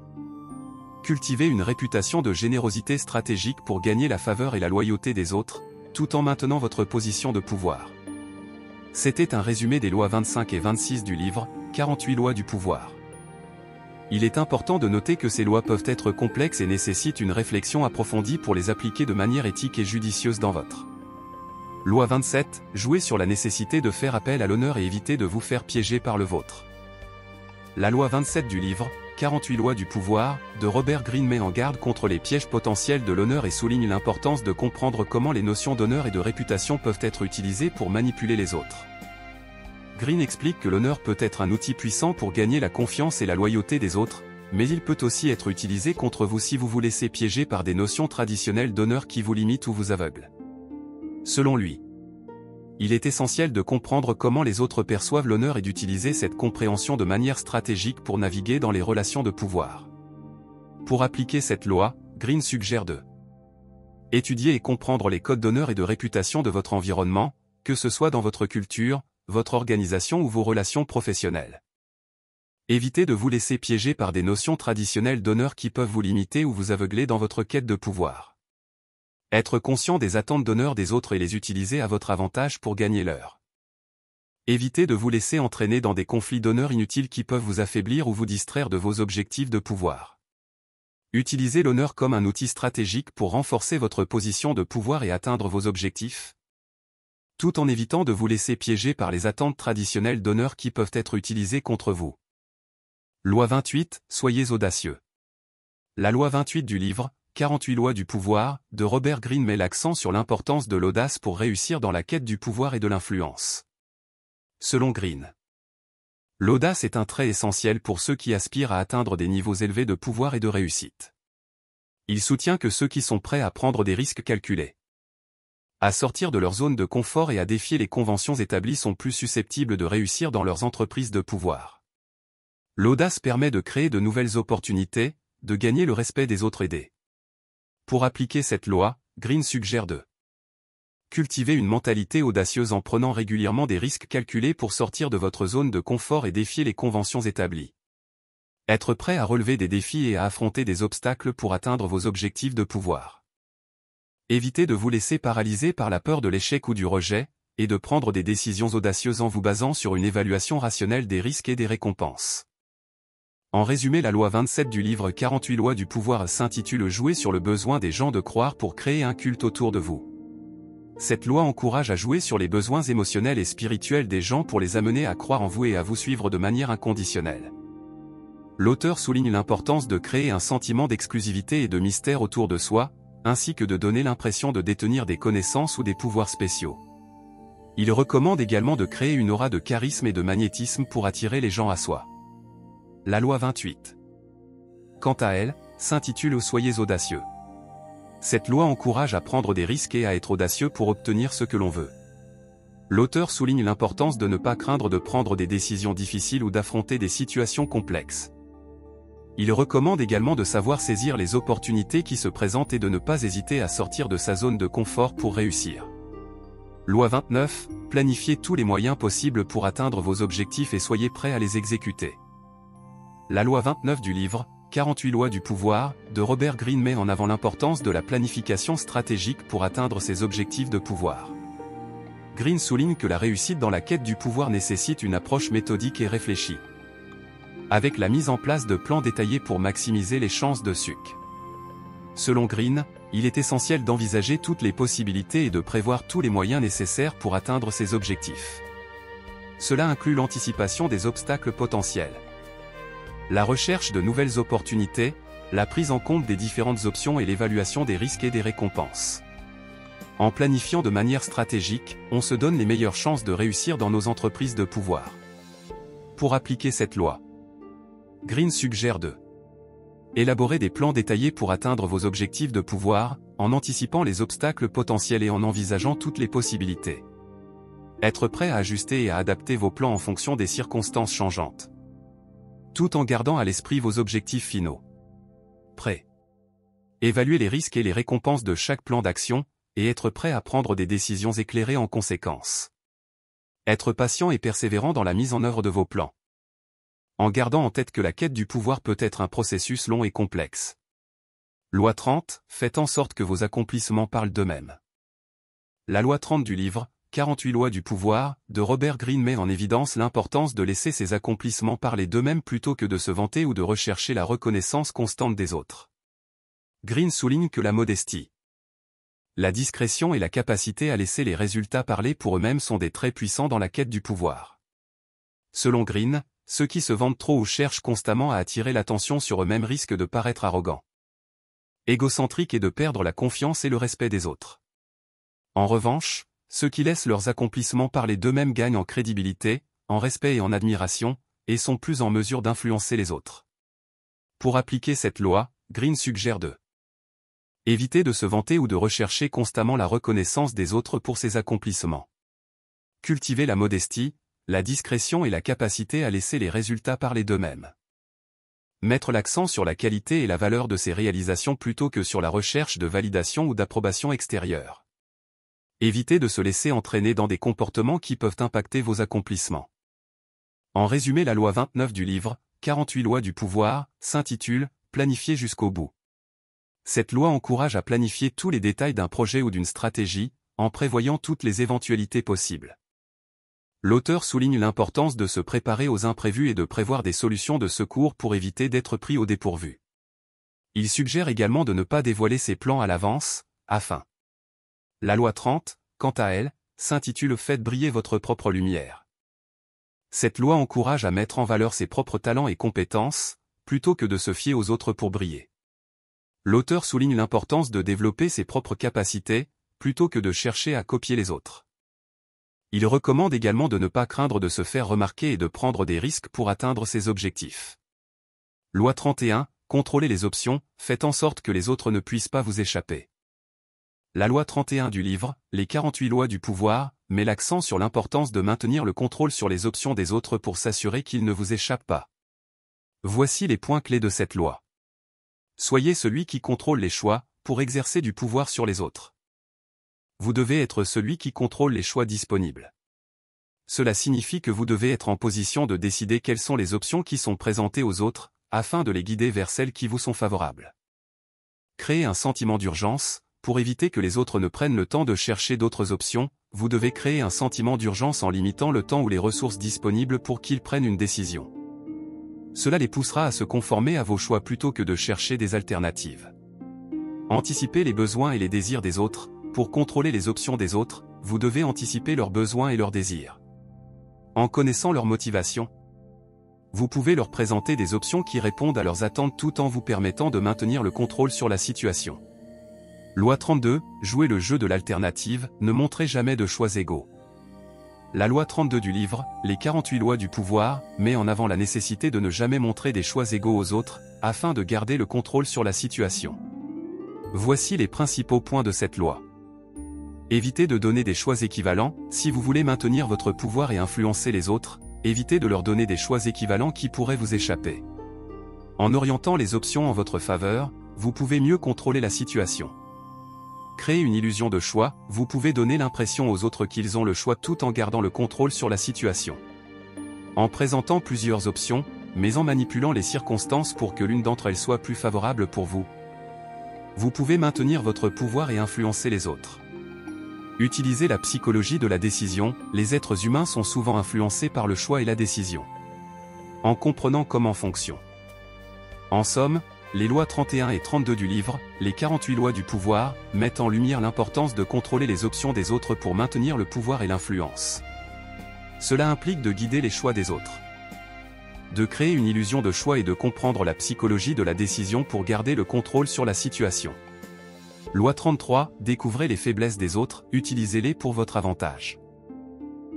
Cultivez une réputation de générosité stratégique pour gagner la faveur et la loyauté des autres, tout en maintenant votre position de pouvoir. C'était un résumé des lois 25 et 26 du livre, 48 lois du pouvoir. Il est important de noter que ces lois peuvent être complexes et nécessitent une réflexion approfondie pour les appliquer de manière éthique et judicieuse dans votre. Loi 27, jouez sur la nécessité de faire appel à l'honneur et éviter de vous faire piéger par le vôtre. La loi 27 du livre, 48 lois du pouvoir, de Robert Greene met en garde contre les pièges potentiels de l'honneur et souligne l'importance de comprendre comment les notions d'honneur et de réputation peuvent être utilisées pour manipuler les autres. Greene explique que l'honneur peut être un outil puissant pour gagner la confiance et la loyauté des autres, mais il peut aussi être utilisé contre vous si vous vous laissez piéger par des notions traditionnelles d'honneur qui vous limitent ou vous aveuglent. Selon lui, il est essentiel de comprendre comment les autres perçoivent l'honneur et d'utiliser cette compréhension de manière stratégique pour naviguer dans les relations de pouvoir. Pour appliquer cette loi, Greene suggère de étudier et comprendre les codes d'honneur et de réputation de votre environnement, que ce soit dans votre culture, votre organisation ou vos relations professionnelles. Évitez de vous laisser piéger par des notions traditionnelles d'honneur qui peuvent vous limiter ou vous aveugler dans votre quête de pouvoir. Être conscient des attentes d'honneur des autres et les utiliser à votre avantage pour gagner leur. Évitez de vous laisser entraîner dans des conflits d'honneur inutiles qui peuvent vous affaiblir ou vous distraire de vos objectifs de pouvoir. Utilisez l'honneur comme un outil stratégique pour renforcer votre position de pouvoir et atteindre vos objectifs, tout en évitant de vous laisser piéger par les attentes traditionnelles d'honneur qui peuvent être utilisées contre vous. Loi 28, soyez audacieux. La loi 28 du livre, 48 lois du pouvoir, de Robert Greene met l'accent sur l'importance de l'audace pour réussir dans la quête du pouvoir et de l'influence. Selon Greene, l'audace est un trait essentiel pour ceux qui aspirent à atteindre des niveaux élevés de pouvoir et de réussite. Il soutient que ceux qui sont prêts à prendre des risques calculés, à sortir de leur zone de confort et à défier les conventions établies sont plus susceptibles de réussir dans leurs entreprises de pouvoir. L'audace permet de créer de nouvelles opportunités, de gagner le respect des autres aidés. Pour appliquer cette loi, Greene suggère de cultiver une mentalité audacieuse en prenant régulièrement des risques calculés pour sortir de votre zone de confort et défier les conventions établies. Être prêt à relever des défis et à affronter des obstacles pour atteindre vos objectifs de pouvoir. Évitez de vous laisser paralyser par la peur de l'échec ou du rejet, et de prendre des décisions audacieuses en vous basant sur une évaluation rationnelle des risques et des récompenses. En résumé, la loi 27 du livre 48 lois du pouvoir s'intitule « Jouer sur le besoin des gens de croire pour créer un culte autour de vous ». Cette loi encourage à jouer sur les besoins émotionnels et spirituels des gens pour les amener à croire en vous et à vous suivre de manière inconditionnelle. L'auteur souligne l'importance de créer un sentiment d'exclusivité et de mystère autour de soi, ainsi que de donner l'impression de détenir des connaissances ou des pouvoirs spéciaux. Il recommande également de créer une aura de charisme et de magnétisme pour attirer les gens à soi. La loi 28, quant à elle, s'intitule « Soyez audacieux ». Cette loi encourage à prendre des risques et à être audacieux pour obtenir ce que l'on veut. L'auteur souligne l'importance de ne pas craindre de prendre des décisions difficiles ou d'affronter des situations complexes. Il recommande également de savoir saisir les opportunités qui se présentent et de ne pas hésiter à sortir de sa zone de confort pour réussir. Loi 29, planifiez tous les moyens possibles pour atteindre vos objectifs et soyez prêts à les exécuter. La loi 29 du livre, 48 lois du pouvoir, de Robert Greene met en avant l'importance de la planification stratégique pour atteindre ses objectifs de pouvoir. Greene souligne que la réussite dans la quête du pouvoir nécessite une approche méthodique et réfléchie, avec la mise en place de plans détaillés pour maximiser les chances de succès. Selon Greene, il est essentiel d'envisager toutes les possibilités et de prévoir tous les moyens nécessaires pour atteindre ses objectifs. Cela inclut l'anticipation des obstacles potentiels, la recherche de nouvelles opportunités, la prise en compte des différentes options et l'évaluation des risques et des récompenses. En planifiant de manière stratégique, on se donne les meilleures chances de réussir dans nos entreprises de pouvoir. Pour appliquer cette loi, Greene suggère de élaborer des plans détaillés pour atteindre vos objectifs de pouvoir, en anticipant les obstacles potentiels et en envisageant toutes les possibilités. Être prêt à ajuster et à adapter vos plans en fonction des circonstances changeantes, tout en gardant à l'esprit vos objectifs finaux. Prêt. Évaluer les risques et les récompenses de chaque plan d'action, et être prêt à prendre des décisions éclairées en conséquence. Être patient et persévérant dans la mise en œuvre de vos plans, en gardant en tête que la quête du pouvoir peut être un processus long et complexe. Loi 30, faites en sorte que vos accomplissements parlent d'eux-mêmes. La loi 30 du livre, 48 lois du pouvoir, de Robert Greene met en évidence l'importance de laisser ses accomplissements parler d'eux-mêmes plutôt que de se vanter ou de rechercher la reconnaissance constante des autres. Greene souligne que la modestie, la discrétion et la capacité à laisser les résultats parler pour eux-mêmes sont des traits puissants dans la quête du pouvoir. Selon Greene, ceux qui se vantent trop ou cherchent constamment à attirer l'attention sur eux-mêmes risquent de paraître arrogants, égocentriques et de perdre la confiance et le respect des autres. En revanche, ceux qui laissent leurs accomplissements parler d'eux-mêmes gagnent en crédibilité, en respect et en admiration, et sont plus en mesure d'influencer les autres. Pour appliquer cette loi, Greene suggère de éviter de se vanter ou de rechercher constamment la reconnaissance des autres pour ses accomplissements. Cultiver la modestie, la discrétion et la capacité à laisser les résultats parler d'eux-mêmes. Mettre l'accent sur la qualité et la valeur de ses réalisations plutôt que sur la recherche de validation ou d'approbation extérieure. Évitez de se laisser entraîner dans des comportements qui peuvent impacter vos accomplissements. En résumé, la loi 29 du livre, 48 lois du pouvoir, s'intitule « Planifier jusqu'au bout ». Cette loi encourage à planifier tous les détails d'un projet ou d'une stratégie, en prévoyant toutes les éventualités possibles. L'auteur souligne l'importance de se préparer aux imprévus et de prévoir des solutions de secours pour éviter d'être pris au dépourvu. Il suggère également de ne pas dévoiler ses plans à l'avance, afin. La loi 30, quant à elle, s'intitule « Faites briller votre propre lumière ». Cette loi encourage à mettre en valeur ses propres talents et compétences, plutôt que de se fier aux autres pour briller. L'auteur souligne l'importance de développer ses propres capacités, plutôt que de chercher à copier les autres. Il recommande également de ne pas craindre de se faire remarquer et de prendre des risques pour atteindre ses objectifs. Loi 31, contrôlez les options, faites en sorte que les autres ne puissent pas vous échapper. La loi 31 du livre, les 48 lois du pouvoir, met l'accent sur l'importance de maintenir le contrôle sur les options des autres pour s'assurer qu'ils ne vous échappent pas. Voici les points clés de cette loi. Soyez celui qui contrôle les choix, pour exercer du pouvoir sur les autres. Vous devez être celui qui contrôle les choix disponibles. Cela signifie que vous devez être en position de décider quelles sont les options qui sont présentées aux autres, afin de les guider vers celles qui vous sont favorables. Créez un sentiment d'urgence, pour éviter que les autres ne prennent le temps de chercher d'autres options, vous devez créer un sentiment d'urgence en limitant le temps ou les ressources disponibles pour qu'ils prennent une décision. Cela les poussera à se conformer à vos choix plutôt que de chercher des alternatives. Anticipez les besoins et les désirs des autres. Pour contrôler les options des autres, vous devez anticiper leurs besoins et leurs désirs. En connaissant leurs motivations, vous pouvez leur présenter des options qui répondent à leurs attentes tout en vous permettant de maintenir le contrôle sur la situation. Loi 32, jouez le jeu de l'alternative, ne montrez jamais de choix égaux. La loi 32 du livre, les 48 lois du pouvoir, met en avant la nécessité de ne jamais montrer des choix égaux aux autres, afin de garder le contrôle sur la situation. Voici les principaux points de cette loi. Évitez de donner des choix équivalents. Si vous voulez maintenir votre pouvoir et influencer les autres, évitez de leur donner des choix équivalents qui pourraient vous échapper. En orientant les options en votre faveur, vous pouvez mieux contrôler la situation. Créer une illusion de choix, vous pouvez donner l'impression aux autres qu'ils ont le choix tout en gardant le contrôle sur la situation. En présentant plusieurs options, mais en manipulant les circonstances pour que l'une d'entre elles soit plus favorable pour vous, vous pouvez maintenir votre pouvoir et influencer les autres. Utilisez la psychologie de la décision. Les êtres humains sont souvent influencés par le choix et la décision. En comprenant comment fonctionne. En somme, les lois 31 et 32 du livre, les 48 lois du pouvoir, mettent en lumière l'importance de contrôler les options des autres pour maintenir le pouvoir et l'influence. Cela implique de guider les choix des autres, de créer une illusion de choix et de comprendre la psychologie de la décision pour garder le contrôle sur la situation. Loi 33, découvrez les faiblesses des autres, utilisez-les pour votre avantage.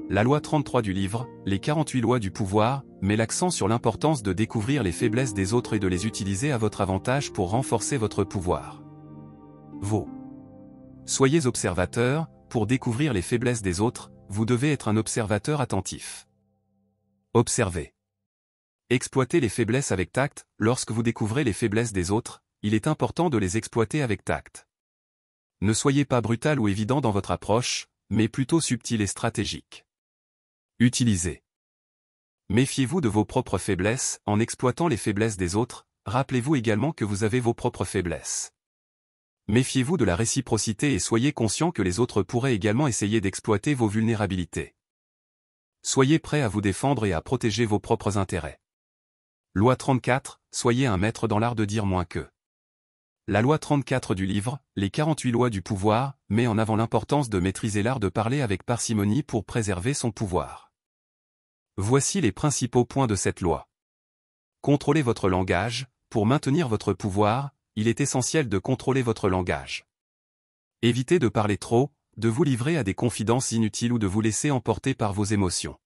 La loi 33 du livre, les 48 lois du pouvoir, met l'accent sur l'importance de découvrir les faiblesses des autres et de les utiliser à votre avantage pour renforcer votre pouvoir. Soyez observateur. Pour découvrir les faiblesses des autres, vous devez être un observateur attentif. Observez. Exploitez les faiblesses avec tact. Lorsque vous découvrez les faiblesses des autres, il est important de les exploiter avec tact. Ne soyez pas brutal ou évident dans votre approche, mais plutôt subtil et stratégique. Utilisez. Méfiez-vous de vos propres faiblesses. En exploitant les faiblesses des autres, rappelez-vous également que vous avez vos propres faiblesses. Méfiez-vous de la réciprocité et soyez conscient que les autres pourraient également essayer d'exploiter vos vulnérabilités. Soyez prêt à vous défendre et à protéger vos propres intérêts. Loi 34, soyez un maître dans l'art de dire moins que. La loi 34 du livre, les 48 lois du pouvoir, met en avant l'importance de maîtriser l'art de parler avec parcimonie pour préserver son pouvoir. Voici les principaux points de cette loi. Contrôlez votre langage. Pour maintenir votre pouvoir, il est essentiel de contrôler votre langage. Évitez de parler trop, de vous livrer à des confidences inutiles ou de vous laisser emporter par vos émotions.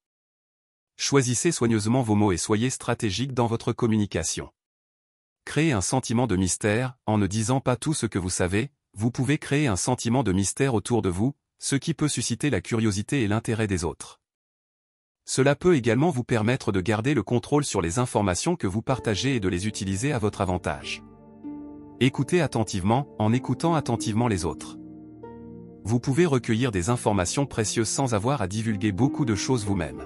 Choisissez soigneusement vos mots et soyez stratégique dans votre communication. Créez un sentiment de mystère. En ne disant pas tout ce que vous savez, vous pouvez créer un sentiment de mystère autour de vous, ce qui peut susciter la curiosité et l'intérêt des autres. Cela peut également vous permettre de garder le contrôle sur les informations que vous partagez et de les utiliser à votre avantage. Écoutez attentivement. En écoutant attentivement les autres, vous pouvez recueillir des informations précieuses sans avoir à divulguer beaucoup de choses vous-même.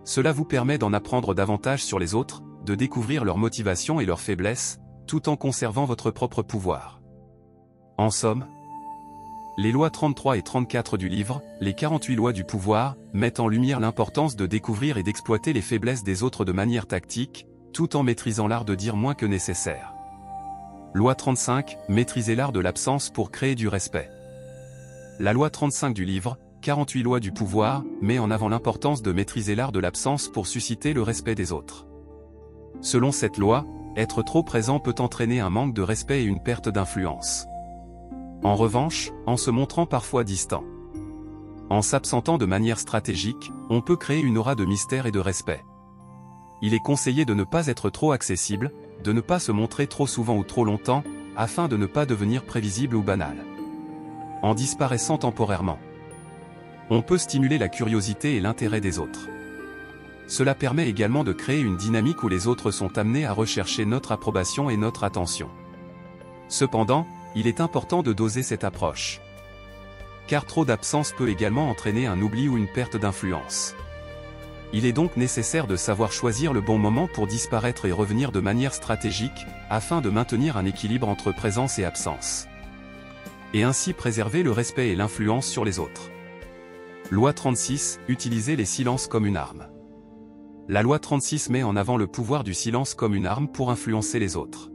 Cela vous permet d'en apprendre davantage sur les autres, de découvrir leurs motivations et leurs faiblesses, tout en conservant votre propre pouvoir. En somme, les lois 33 et 34 du livre, les 48 lois du pouvoir, mettent en lumière l'importance de découvrir et d'exploiter les faiblesses des autres de manière tactique, tout en maîtrisant l'art de dire moins que nécessaire. Loi 35, maîtrisez l'art de l'absence pour créer du respect. La loi 35 du livre, 48 lois du pouvoir, met en avant l'importance de maîtriser l'art de l'absence pour susciter le respect des autres. Selon cette loi, être trop présent peut entraîner un manque de respect et une perte d'influence. En revanche, en se montrant parfois distant, en s'absentant de manière stratégique, on peut créer une aura de mystère et de respect. Il est conseillé de ne pas être trop accessible, de ne pas se montrer trop souvent ou trop longtemps, afin de ne pas devenir prévisible ou banal. En disparaissant temporairement, on peut stimuler la curiosité et l'intérêt des autres. Cela permet également de créer une dynamique où les autres sont amenés à rechercher notre approbation et notre attention. Cependant, il est important de doser cette approche. Car trop d'absence peut également entraîner un oubli ou une perte d'influence. Il est donc nécessaire de savoir choisir le bon moment pour disparaître et revenir de manière stratégique, afin de maintenir un équilibre entre présence et absence. Et ainsi préserver le respect et l'influence sur les autres. Loi 36, utilisez les silences comme une arme. La loi 36 met en avant le pouvoir du silence comme une arme pour influencer les autres.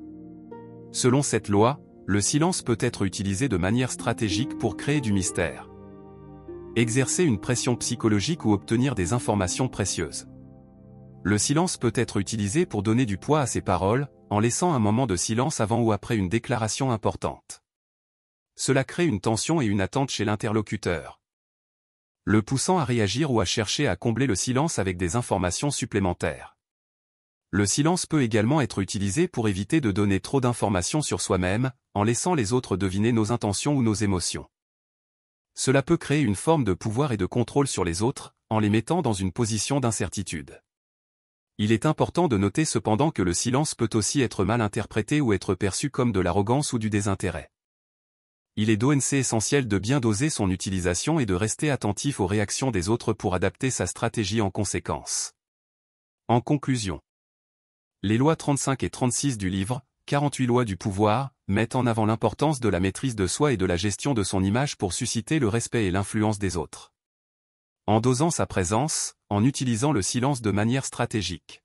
Selon cette loi, le silence peut être utilisé de manière stratégique pour créer du mystère, exercer une pression psychologique ou obtenir des informations précieuses. Le silence peut être utilisé pour donner du poids à ses paroles, en laissant un moment de silence avant ou après une déclaration importante. Cela crée une tension et une attente chez l'interlocuteur, le poussant à réagir ou à chercher à combler le silence avec des informations supplémentaires. Le silence peut également être utilisé pour éviter de donner trop d'informations sur soi-même, en laissant les autres deviner nos intentions ou nos émotions. Cela peut créer une forme de pouvoir et de contrôle sur les autres, en les mettant dans une position d'incertitude. Il est important de noter cependant que le silence peut aussi être mal interprété ou être perçu comme de l'arrogance ou du désintérêt. Il est donc essentiel de bien doser son utilisation et de rester attentif aux réactions des autres pour adapter sa stratégie en conséquence. En conclusion, les lois 35 et 36 du livre, 48 lois du pouvoir, mettent en avant l'importance de la maîtrise de soi et de la gestion de son image pour susciter le respect et l'influence des autres. En dosant sa présence, en utilisant le silence de manière stratégique,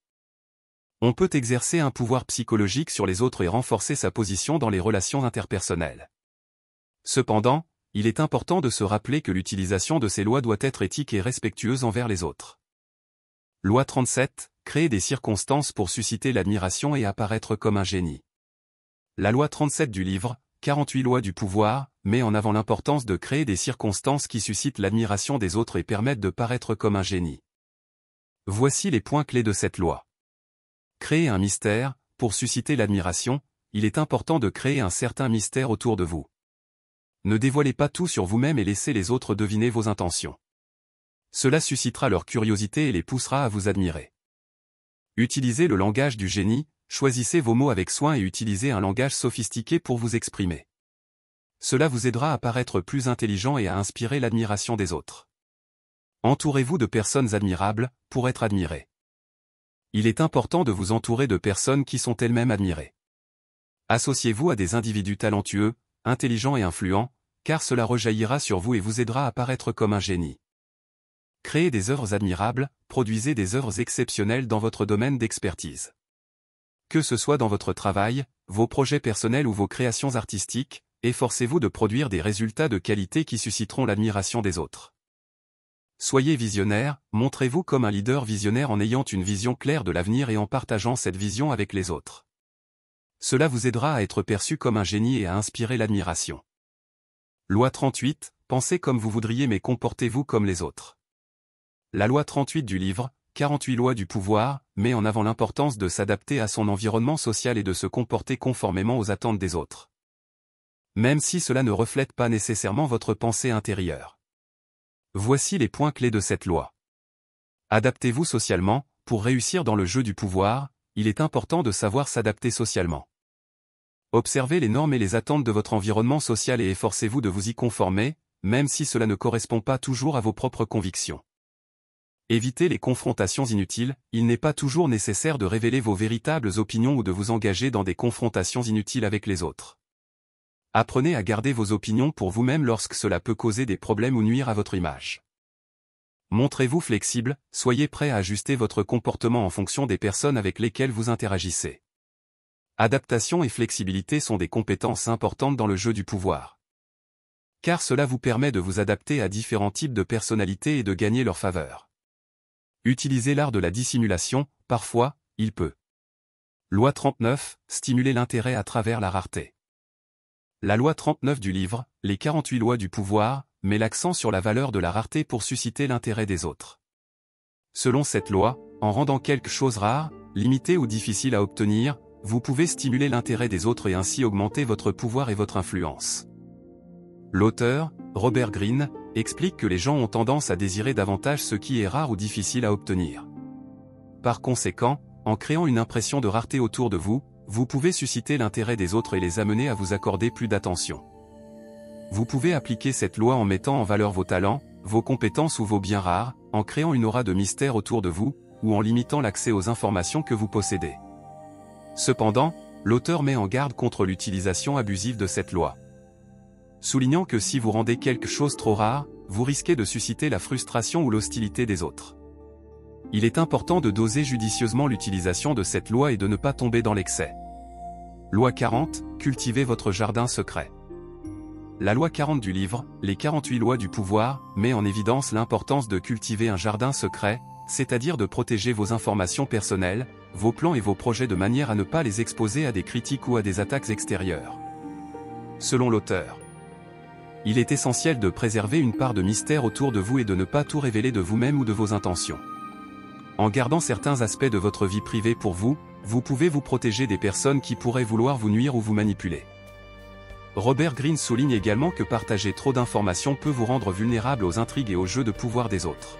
on peut exercer un pouvoir psychologique sur les autres et renforcer sa position dans les relations interpersonnelles. Cependant, il est important de se rappeler que l'utilisation de ces lois doit être éthique et respectueuse envers les autres. Loi 37, créer des circonstances pour susciter l'admiration et apparaître comme un génie. La loi 37 du livre, 48 lois du pouvoir, met en avant l'importance de créer des circonstances qui suscitent l'admiration des autres et permettent de paraître comme un génie. Voici les points clés de cette loi. Créer un mystère, pour susciter l'admiration, il est important de créer un certain mystère autour de vous. Ne dévoilez pas tout sur vous-même et laissez les autres deviner vos intentions. Cela suscitera leur curiosité et les poussera à vous admirer. Utilisez le langage du génie, choisissez vos mots avec soin et utilisez un langage sophistiqué pour vous exprimer. Cela vous aidera à paraître plus intelligent et à inspirer l'admiration des autres. Entourez-vous de personnes admirables, pour être admiré. Il est important de vous entourer de personnes qui sont elles-mêmes admirées. Associez-vous à des individus talentueux, intelligents et influents, car cela rejaillira sur vous et vous aidera à paraître comme un génie. Créez des œuvres admirables, produisez des œuvres exceptionnelles dans votre domaine d'expertise. Que ce soit dans votre travail, vos projets personnels ou vos créations artistiques, efforcez-vous de produire des résultats de qualité qui susciteront l'admiration des autres. Soyez visionnaire, montrez-vous comme un leader visionnaire en ayant une vision claire de l'avenir et en partageant cette vision avec les autres. Cela vous aidera à être perçu comme un génie et à inspirer l'admiration. Loi 38, pensez comme vous voudriez mais comportez-vous comme les autres. La loi 38 du livre, 48 lois du pouvoir, met en avant l'importance de s'adapter à son environnement social et de se comporter conformément aux attentes des autres. Même si cela ne reflète pas nécessairement votre pensée intérieure. Voici les points clés de cette loi. Adaptez-vous socialement, pour réussir dans le jeu du pouvoir, il est important de savoir s'adapter socialement. Observez les normes et les attentes de votre environnement social et efforcez-vous de vous y conformer, même si cela ne correspond pas toujours à vos propres convictions. Évitez les confrontations inutiles, il n'est pas toujours nécessaire de révéler vos véritables opinions ou de vous engager dans des confrontations inutiles avec les autres. Apprenez à garder vos opinions pour vous-même lorsque cela peut causer des problèmes ou nuire à votre image. Montrez-vous flexible, soyez prêt à ajuster votre comportement en fonction des personnes avec lesquelles vous interagissez. Adaptation et flexibilité sont des compétences importantes dans le jeu du pouvoir. Car cela vous permet de vous adapter à différents types de personnalités et de gagner leur faveur. Utilisez l'art de la dissimulation, parfois, il peut. Loi 39, stimuler l'intérêt à travers la rareté. La loi 39 du livre, les 48 lois du pouvoir, met l'accent sur la valeur de la rareté pour susciter l'intérêt des autres. Selon cette loi, en rendant quelque chose rare, limité ou difficile à obtenir, vous pouvez stimuler l'intérêt des autres et ainsi augmenter votre pouvoir et votre influence. L'auteur, Robert Greene, explique que les gens ont tendance à désirer davantage ce qui est rare ou difficile à obtenir. Par conséquent, en créant une impression de rareté autour de vous, vous pouvez susciter l'intérêt des autres et les amener à vous accorder plus d'attention. Vous pouvez appliquer cette loi en mettant en valeur vos talents, vos compétences ou vos biens rares, en créant une aura de mystère autour de vous, ou en limitant l'accès aux informations que vous possédez. Cependant, l'auteur met en garde contre l'utilisation abusive de cette loi. Soulignant que si vous rendez quelque chose trop rare, vous risquez de susciter la frustration ou l'hostilité des autres. Il est important de doser judicieusement l'utilisation de cette loi et de ne pas tomber dans l'excès. Loi 40, cultivez votre jardin secret. La loi 40 du livre, les 48 lois du pouvoir, met en évidence l'importance de cultiver un jardin secret, c'est-à-dire de protéger vos informations personnelles, vos plans et vos projets de manière à ne pas les exposer à des critiques ou à des attaques extérieures. Selon l'auteur, il est essentiel de préserver une part de mystère autour de vous et de ne pas tout révéler de vous-même ou de vos intentions. En gardant certains aspects de votre vie privée pour vous, vous pouvez vous protéger des personnes qui pourraient vouloir vous nuire ou vous manipuler. Robert Greene souligne également que partager trop d'informations peut vous rendre vulnérable aux intrigues et aux jeux de pouvoir des autres.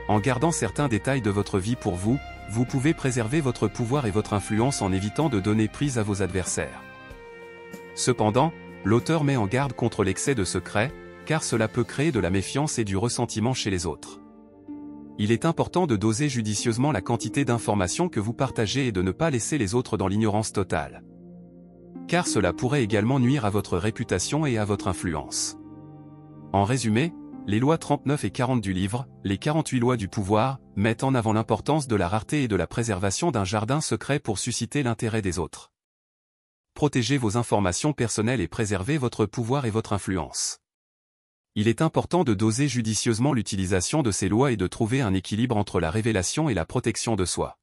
En gardant certains détails de votre vie pour vous, vous pouvez préserver votre pouvoir et votre influence en évitant de donner prise à vos adversaires. Cependant, l'auteur met en garde contre l'excès de secret, car cela peut créer de la méfiance et du ressentiment chez les autres. Il est important de doser judicieusement la quantité d'informations que vous partagez et de ne pas laisser les autres dans l'ignorance totale. Car cela pourrait également nuire à votre réputation et à votre influence. En résumé, les lois 39 et 40 du livre, les 48 lois du pouvoir, mettent en avant l'importance de la rareté et de la préservation d'un jardin secret pour susciter l'intérêt des autres. Protégez vos informations personnelles et préservez votre pouvoir et votre influence. Il est important de doser judicieusement l'utilisation de ces lois et de trouver un équilibre entre la révélation et la protection de soi.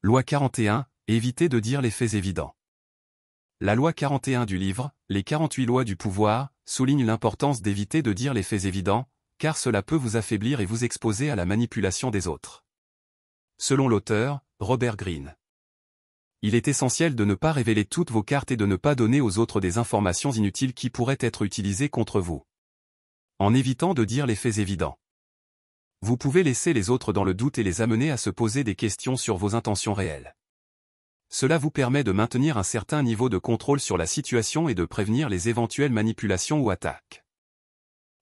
Loi 41, évitez de dire les faits évidents. La loi 41 du livre, les 48 lois du pouvoir, souligne l'importance d'éviter de dire les faits évidents, car cela peut vous affaiblir et vous exposer à la manipulation des autres. Selon l'auteur, Robert Greene. Il est essentiel de ne pas révéler toutes vos cartes et de ne pas donner aux autres des informations inutiles qui pourraient être utilisées contre vous. En évitant de dire les faits évidents. Vous pouvez laisser les autres dans le doute et les amener à se poser des questions sur vos intentions réelles. Cela vous permet de maintenir un certain niveau de contrôle sur la situation et de prévenir les éventuelles manipulations ou attaques.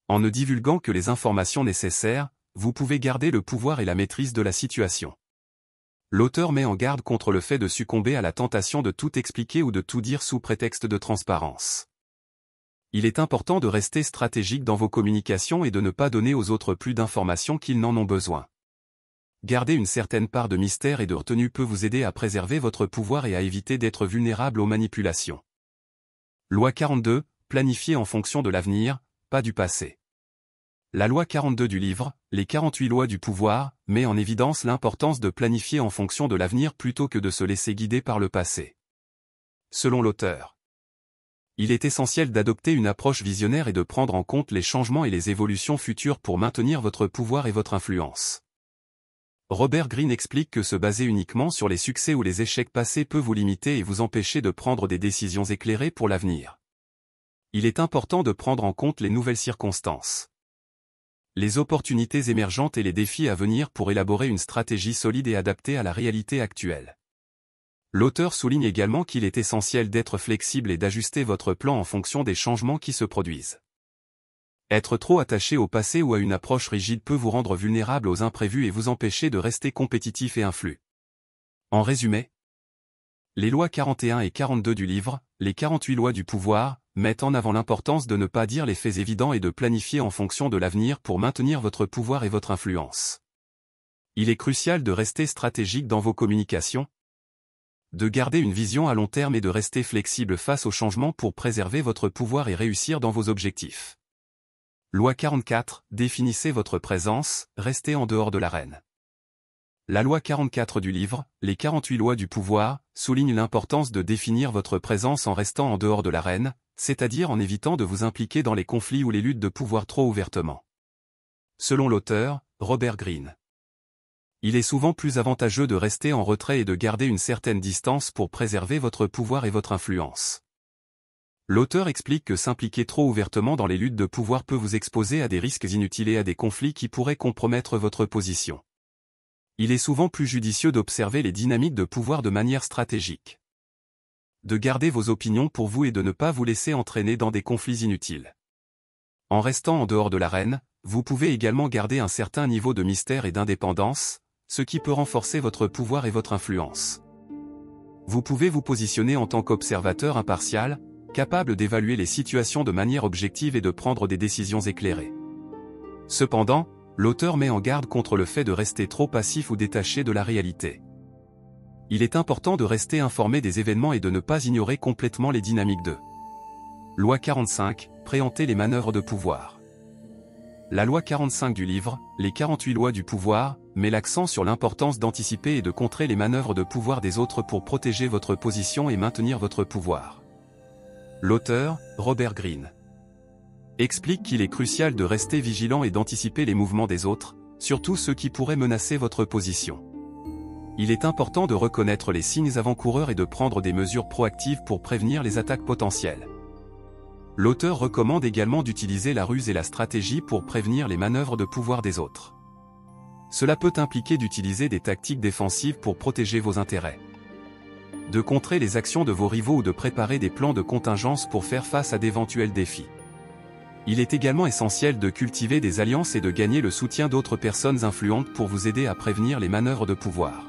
En ne divulguant que les informations nécessaires, vous pouvez garder le pouvoir et la maîtrise de la situation. L'auteur met en garde contre le fait de succomber à la tentation de tout expliquer ou de tout dire sous prétexte de transparence. Il est important de rester stratégique dans vos communications et de ne pas donner aux autres plus d'informations qu'ils n'en ont besoin. Garder une certaine part de mystère et de retenue peut vous aider à préserver votre pouvoir et à éviter d'être vulnérable aux manipulations. Loi 42, planifier en fonction de l'avenir, pas du passé. La loi 42 du livre, les 48 lois du pouvoir, met en évidence l'importance de planifier en fonction de l'avenir plutôt que de se laisser guider par le passé. Selon l'auteur, il est essentiel d'adopter une approche visionnaire et de prendre en compte les changements et les évolutions futures pour maintenir votre pouvoir et votre influence. Robert Greene explique que se baser uniquement sur les succès ou les échecs passés peut vous limiter et vous empêcher de prendre des décisions éclairées pour l'avenir. Il est important de prendre en compte les nouvelles circonstances, les opportunités émergentes et les défis à venir pour élaborer une stratégie solide et adaptée à la réalité actuelle. L'auteur souligne également qu'il est essentiel d'être flexible et d'ajuster votre plan en fonction des changements qui se produisent. Être trop attaché au passé ou à une approche rigide peut vous rendre vulnérable aux imprévus et vous empêcher de rester compétitif et influent. En résumé, les lois 41 et 42 du livre, les 48 lois du pouvoir, mettent en avant l'importance de ne pas dire les faits évidents et de planifier en fonction de l'avenir pour maintenir votre pouvoir et votre influence. Il est crucial de rester stratégique dans vos communications, de garder une vision à long terme et de rester flexible face aux changements pour préserver votre pouvoir et réussir dans vos objectifs. Loi 44, définissez votre présence, restez en dehors de l'arène. La loi 44 du livre, les 48 lois du pouvoir, souligne l'importance de définir votre présence en restant en dehors de l'arène, c'est-à-dire en évitant de vous impliquer dans les conflits ou les luttes de pouvoir trop ouvertement. Selon l'auteur, Robert Greene. Il est souvent plus avantageux de rester en retrait et de garder une certaine distance pour préserver votre pouvoir et votre influence. L'auteur explique que s'impliquer trop ouvertement dans les luttes de pouvoir peut vous exposer à des risques inutiles et à des conflits qui pourraient compromettre votre position. Il est souvent plus judicieux d'observer les dynamiques de pouvoir de manière stratégique, de garder vos opinions pour vous et de ne pas vous laisser entraîner dans des conflits inutiles. En restant en dehors de l'arène, vous pouvez également garder un certain niveau de mystère et d'indépendance, ce qui peut renforcer votre pouvoir et votre influence. Vous pouvez vous positionner en tant qu'observateur impartial, capable d'évaluer les situations de manière objective et de prendre des décisions éclairées. Cependant, l'auteur met en garde contre le fait de rester trop passif ou détaché de la réalité. Il est important de rester informé des événements et de ne pas ignorer complètement les dynamiques de Loi 45, préempter les manœuvres de pouvoir. La loi 45 du livre, les 48 lois du pouvoir, met l'accent sur l'importance d'anticiper et de contrer les manœuvres de pouvoir des autres pour protéger votre position et maintenir votre pouvoir. L'auteur, Robert Greene, explique qu'il est crucial de rester vigilant et d'anticiper les mouvements des autres, surtout ceux qui pourraient menacer votre position. Il est important de reconnaître les signes avant-coureurs et de prendre des mesures proactives pour prévenir les attaques potentielles. L'auteur recommande également d'utiliser la ruse et la stratégie pour prévenir les manœuvres de pouvoir des autres. Cela peut impliquer d'utiliser des tactiques défensives pour protéger vos intérêts, de contrer les actions de vos rivaux ou de préparer des plans de contingence pour faire face à d'éventuels défis. Il est également essentiel de cultiver des alliances et de gagner le soutien d'autres personnes influentes pour vous aider à prévenir les manœuvres de pouvoir.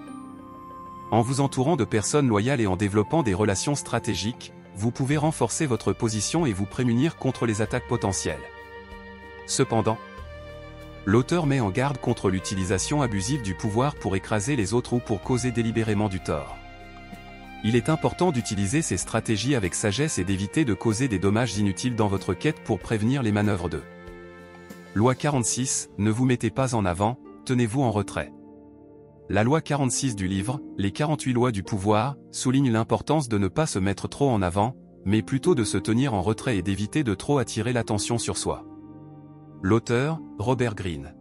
En vous entourant de personnes loyales et en développant des relations stratégiques, vous pouvez renforcer votre position et vous prémunir contre les attaques potentielles. Cependant, l'auteur met en garde contre l'utilisation abusive du pouvoir pour écraser les autres ou pour causer délibérément du tort. Il est important d'utiliser ces stratégies avec sagesse et d'éviter de causer des dommages inutiles dans votre quête pour prévenir les manœuvres de Loi 46, ne vous mettez pas en avant, tenez-vous en retrait. La loi 46 du livre, les 48 lois du pouvoir, souligne l'importance de ne pas se mettre trop en avant, mais plutôt de se tenir en retrait et d'éviter de trop attirer l'attention sur soi. L'auteur, Robert Greene,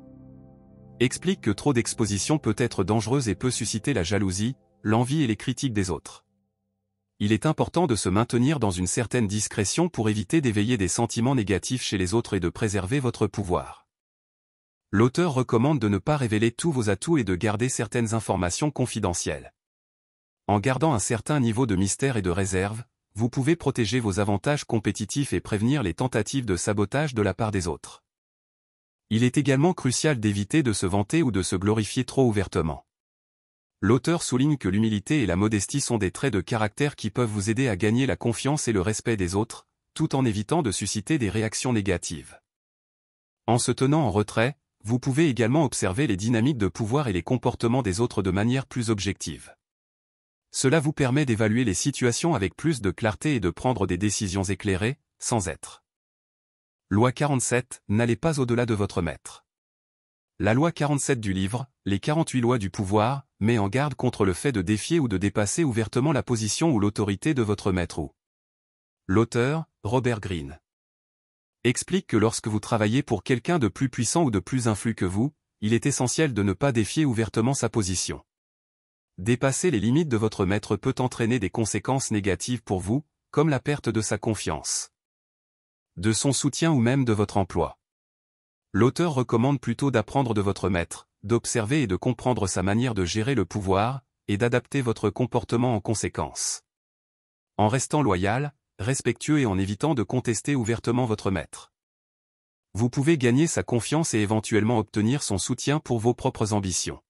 explique que trop d'exposition peut être dangereuse et peut susciter la jalousie, l'envie et les critiques des autres. Il est important de se maintenir dans une certaine discrétion pour éviter d'éveiller des sentiments négatifs chez les autres et de préserver votre pouvoir. L'auteur recommande de ne pas révéler tous vos atouts et de garder certaines informations confidentielles. En gardant un certain niveau de mystère et de réserve, vous pouvez protéger vos avantages compétitifs et prévenir les tentatives de sabotage de la part des autres. Il est également crucial d'éviter de se vanter ou de se glorifier trop ouvertement. L'auteur souligne que l'humilité et la modestie sont des traits de caractère qui peuvent vous aider à gagner la confiance et le respect des autres, tout en évitant de susciter des réactions négatives. En se tenant en retrait, vous pouvez également observer les dynamiques de pouvoir et les comportements des autres de manière plus objective. Cela vous permet d'évaluer les situations avec plus de clarté et de prendre des décisions éclairées, sans être. Loi 47, n'allez pas au-delà de votre maître. La loi 47 du livre, les 48 lois du pouvoir, met en garde contre le fait de défier ou de dépasser ouvertement la position ou l'autorité de votre maître ou. L'auteur, Robert Greene, explique que lorsque vous travaillez pour quelqu'un de plus puissant ou de plus influent que vous, il est essentiel de ne pas défier ouvertement sa position. Dépasser les limites de votre maître peut entraîner des conséquences négatives pour vous, comme la perte de sa confiance, de son soutien ou même de votre emploi. L'auteur recommande plutôt d'apprendre de votre maître, d'observer et de comprendre sa manière de gérer le pouvoir, et d'adapter votre comportement en conséquence. En restant loyal, respectueux et en évitant de contester ouvertement votre maître, vous pouvez gagner sa confiance et éventuellement obtenir son soutien pour vos propres ambitions.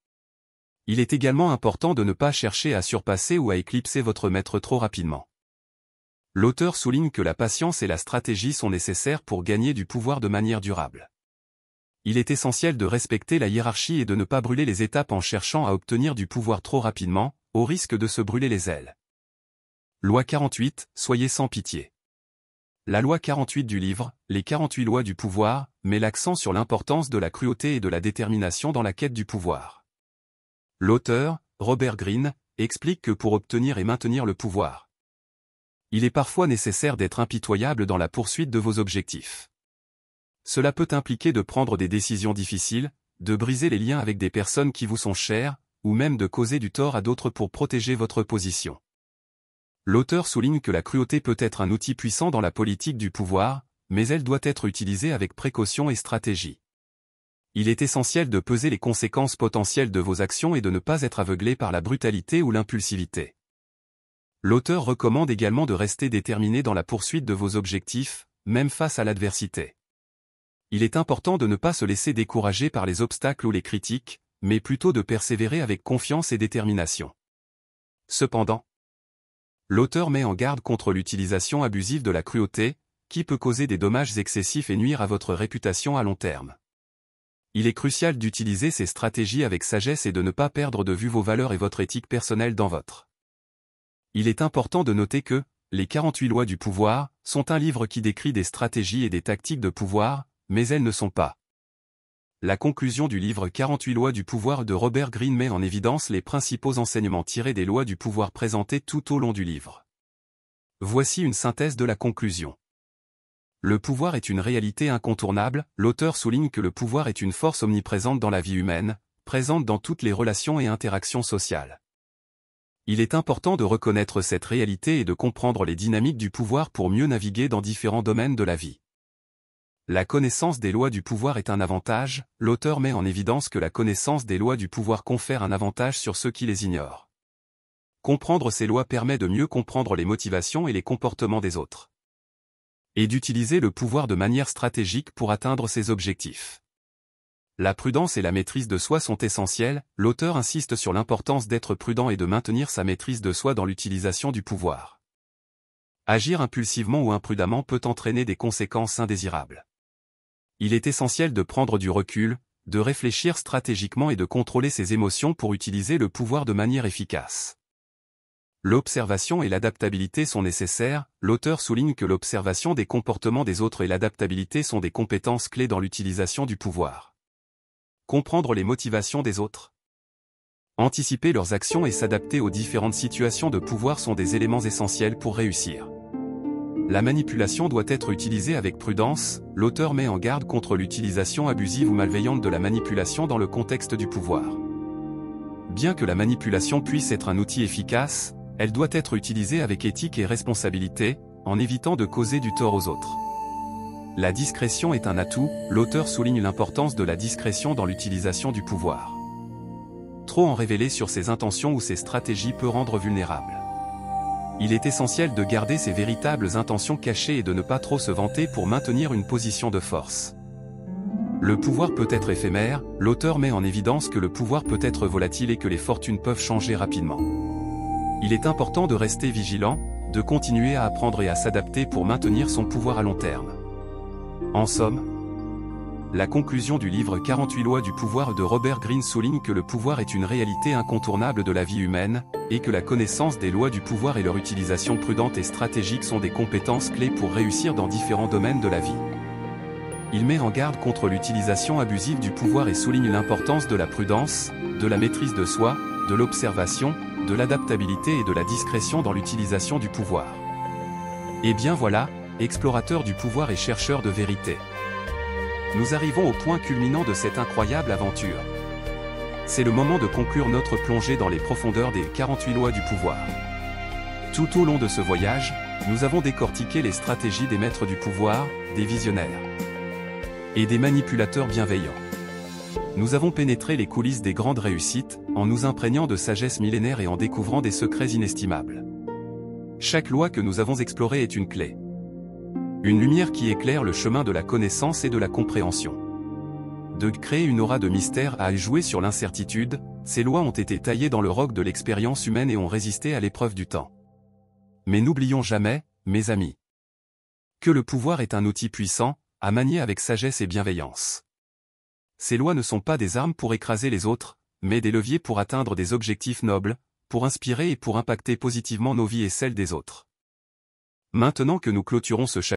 Il est également important de ne pas chercher à surpasser ou à éclipser votre maître trop rapidement. L'auteur souligne que la patience et la stratégie sont nécessaires pour gagner du pouvoir de manière durable. Il est essentiel de respecter la hiérarchie et de ne pas brûler les étapes en cherchant à obtenir du pouvoir trop rapidement, au risque de se brûler les ailes. Loi 48, soyez sans pitié. La loi 48 du livre, les 48 lois du pouvoir, met l'accent sur l'importance de la cruauté et de la détermination dans la quête du pouvoir. L'auteur, Robert Greene, explique que pour obtenir et maintenir le pouvoir, il est parfois nécessaire d'être impitoyable dans la poursuite de vos objectifs. Cela peut impliquer de prendre des décisions difficiles, de briser les liens avec des personnes qui vous sont chères, ou même de causer du tort à d'autres pour protéger votre position. L'auteur souligne que la cruauté peut être un outil puissant dans la politique du pouvoir, mais elle doit être utilisée avec précaution et stratégie. Il est essentiel de peser les conséquences potentielles de vos actions et de ne pas être aveuglé par la brutalité ou l'impulsivité. L'auteur recommande également de rester déterminé dans la poursuite de vos objectifs, même face à l'adversité. Il est important de ne pas se laisser décourager par les obstacles ou les critiques, mais plutôt de persévérer avec confiance et détermination. Cependant, l'auteur met en garde contre l'utilisation abusive de la cruauté, qui peut causer des dommages excessifs et nuire à votre réputation à long terme. Il est crucial d'utiliser ces stratégies avec sagesse et de ne pas perdre de vue vos valeurs et votre éthique personnelle dans votre. Il est important de noter que, les 48 lois du pouvoir, sont un livre qui décrit des stratégies et des tactiques de pouvoir, mais elles ne sont pas. La conclusion du livre 48 lois du pouvoir de Robert Greene met en évidence les principaux enseignements tirés des lois du pouvoir présentés tout au long du livre. Voici une synthèse de la conclusion. Le pouvoir est une réalité incontournable, l'auteur souligne que le pouvoir est une force omniprésente dans la vie humaine, présente dans toutes les relations et interactions sociales. Il est important de reconnaître cette réalité et de comprendre les dynamiques du pouvoir pour mieux naviguer dans différents domaines de la vie. La connaissance des lois du pouvoir est un avantage. L'auteur met en évidence que la connaissance des lois du pouvoir confère un avantage sur ceux qui les ignorent. Comprendre ces lois permet de mieux comprendre les motivations et les comportements des autres. Et d'utiliser le pouvoir de manière stratégique pour atteindre ses objectifs. La prudence et la maîtrise de soi sont essentielles. L'auteur insiste sur l'importance d'être prudent et de maintenir sa maîtrise de soi dans l'utilisation du pouvoir. Agir impulsivement ou imprudemment peut entraîner des conséquences indésirables. Il est essentiel de prendre du recul, de réfléchir stratégiquement et de contrôler ses émotions pour utiliser le pouvoir de manière efficace. L'observation et l'adaptabilité sont nécessaires. L'auteur souligne que l'observation des comportements des autres et l'adaptabilité sont des compétences clés dans l'utilisation du pouvoir. Comprendre les motivations des autres. Anticiper leurs actions et s'adapter aux différentes situations de pouvoir sont des éléments essentiels pour réussir. La manipulation doit être utilisée avec prudence. L'auteur met en garde contre l'utilisation abusive ou malveillante de la manipulation dans le contexte du pouvoir. Bien que la manipulation puisse être un outil efficace, elle doit être utilisée avec éthique et responsabilité, en évitant de causer du tort aux autres. La discrétion est un atout. L'auteur souligne l'importance de la discrétion dans l'utilisation du pouvoir. Trop en révéler sur ses intentions ou ses stratégies peut rendre vulnérable. Il est essentiel de garder ses véritables intentions cachées et de ne pas trop se vanter pour maintenir une position de force. Le pouvoir peut être éphémère. L'auteur met en évidence que le pouvoir peut être volatile et que les fortunes peuvent changer rapidement. Il est important de rester vigilant, de continuer à apprendre et à s'adapter pour maintenir son pouvoir à long terme. En somme, la conclusion du livre 48 lois du pouvoir de Robert Greene souligne que le pouvoir est une réalité incontournable de la vie humaine, et que la connaissance des lois du pouvoir et leur utilisation prudente et stratégique sont des compétences clés pour réussir dans différents domaines de la vie. Il met en garde contre l'utilisation abusive du pouvoir et souligne l'importance de la prudence, de la maîtrise de soi, de l'observation, de l'adaptabilité et de la discrétion dans l'utilisation du pouvoir. Et bien voilà, explorateurs du pouvoir et chercheurs de vérité. Nous arrivons au point culminant de cette incroyable aventure. C'est le moment de conclure notre plongée dans les profondeurs des 48 lois du pouvoir. Tout au long de ce voyage, nous avons décortiqué les stratégies des maîtres du pouvoir, des visionnaires et des manipulateurs bienveillants. Nous avons pénétré les coulisses des grandes réussites, en nous imprégnant de sagesse millénaire et en découvrant des secrets inestimables. Chaque loi que nous avons explorée est une clé. Une lumière qui éclaire le chemin de la connaissance et de la compréhension. De créer une aura de mystère à jouer sur l'incertitude, ces lois ont été taillées dans le roc de l'expérience humaine et ont résisté à l'épreuve du temps. Mais n'oublions jamais, mes amis, que le pouvoir est un outil puissant, à manier avec sagesse et bienveillance. Ces lois ne sont pas des armes pour écraser les autres, mais des leviers pour atteindre des objectifs nobles, pour inspirer et pour impacter positivement nos vies et celles des autres. Maintenant que nous clôturons ce chapitre,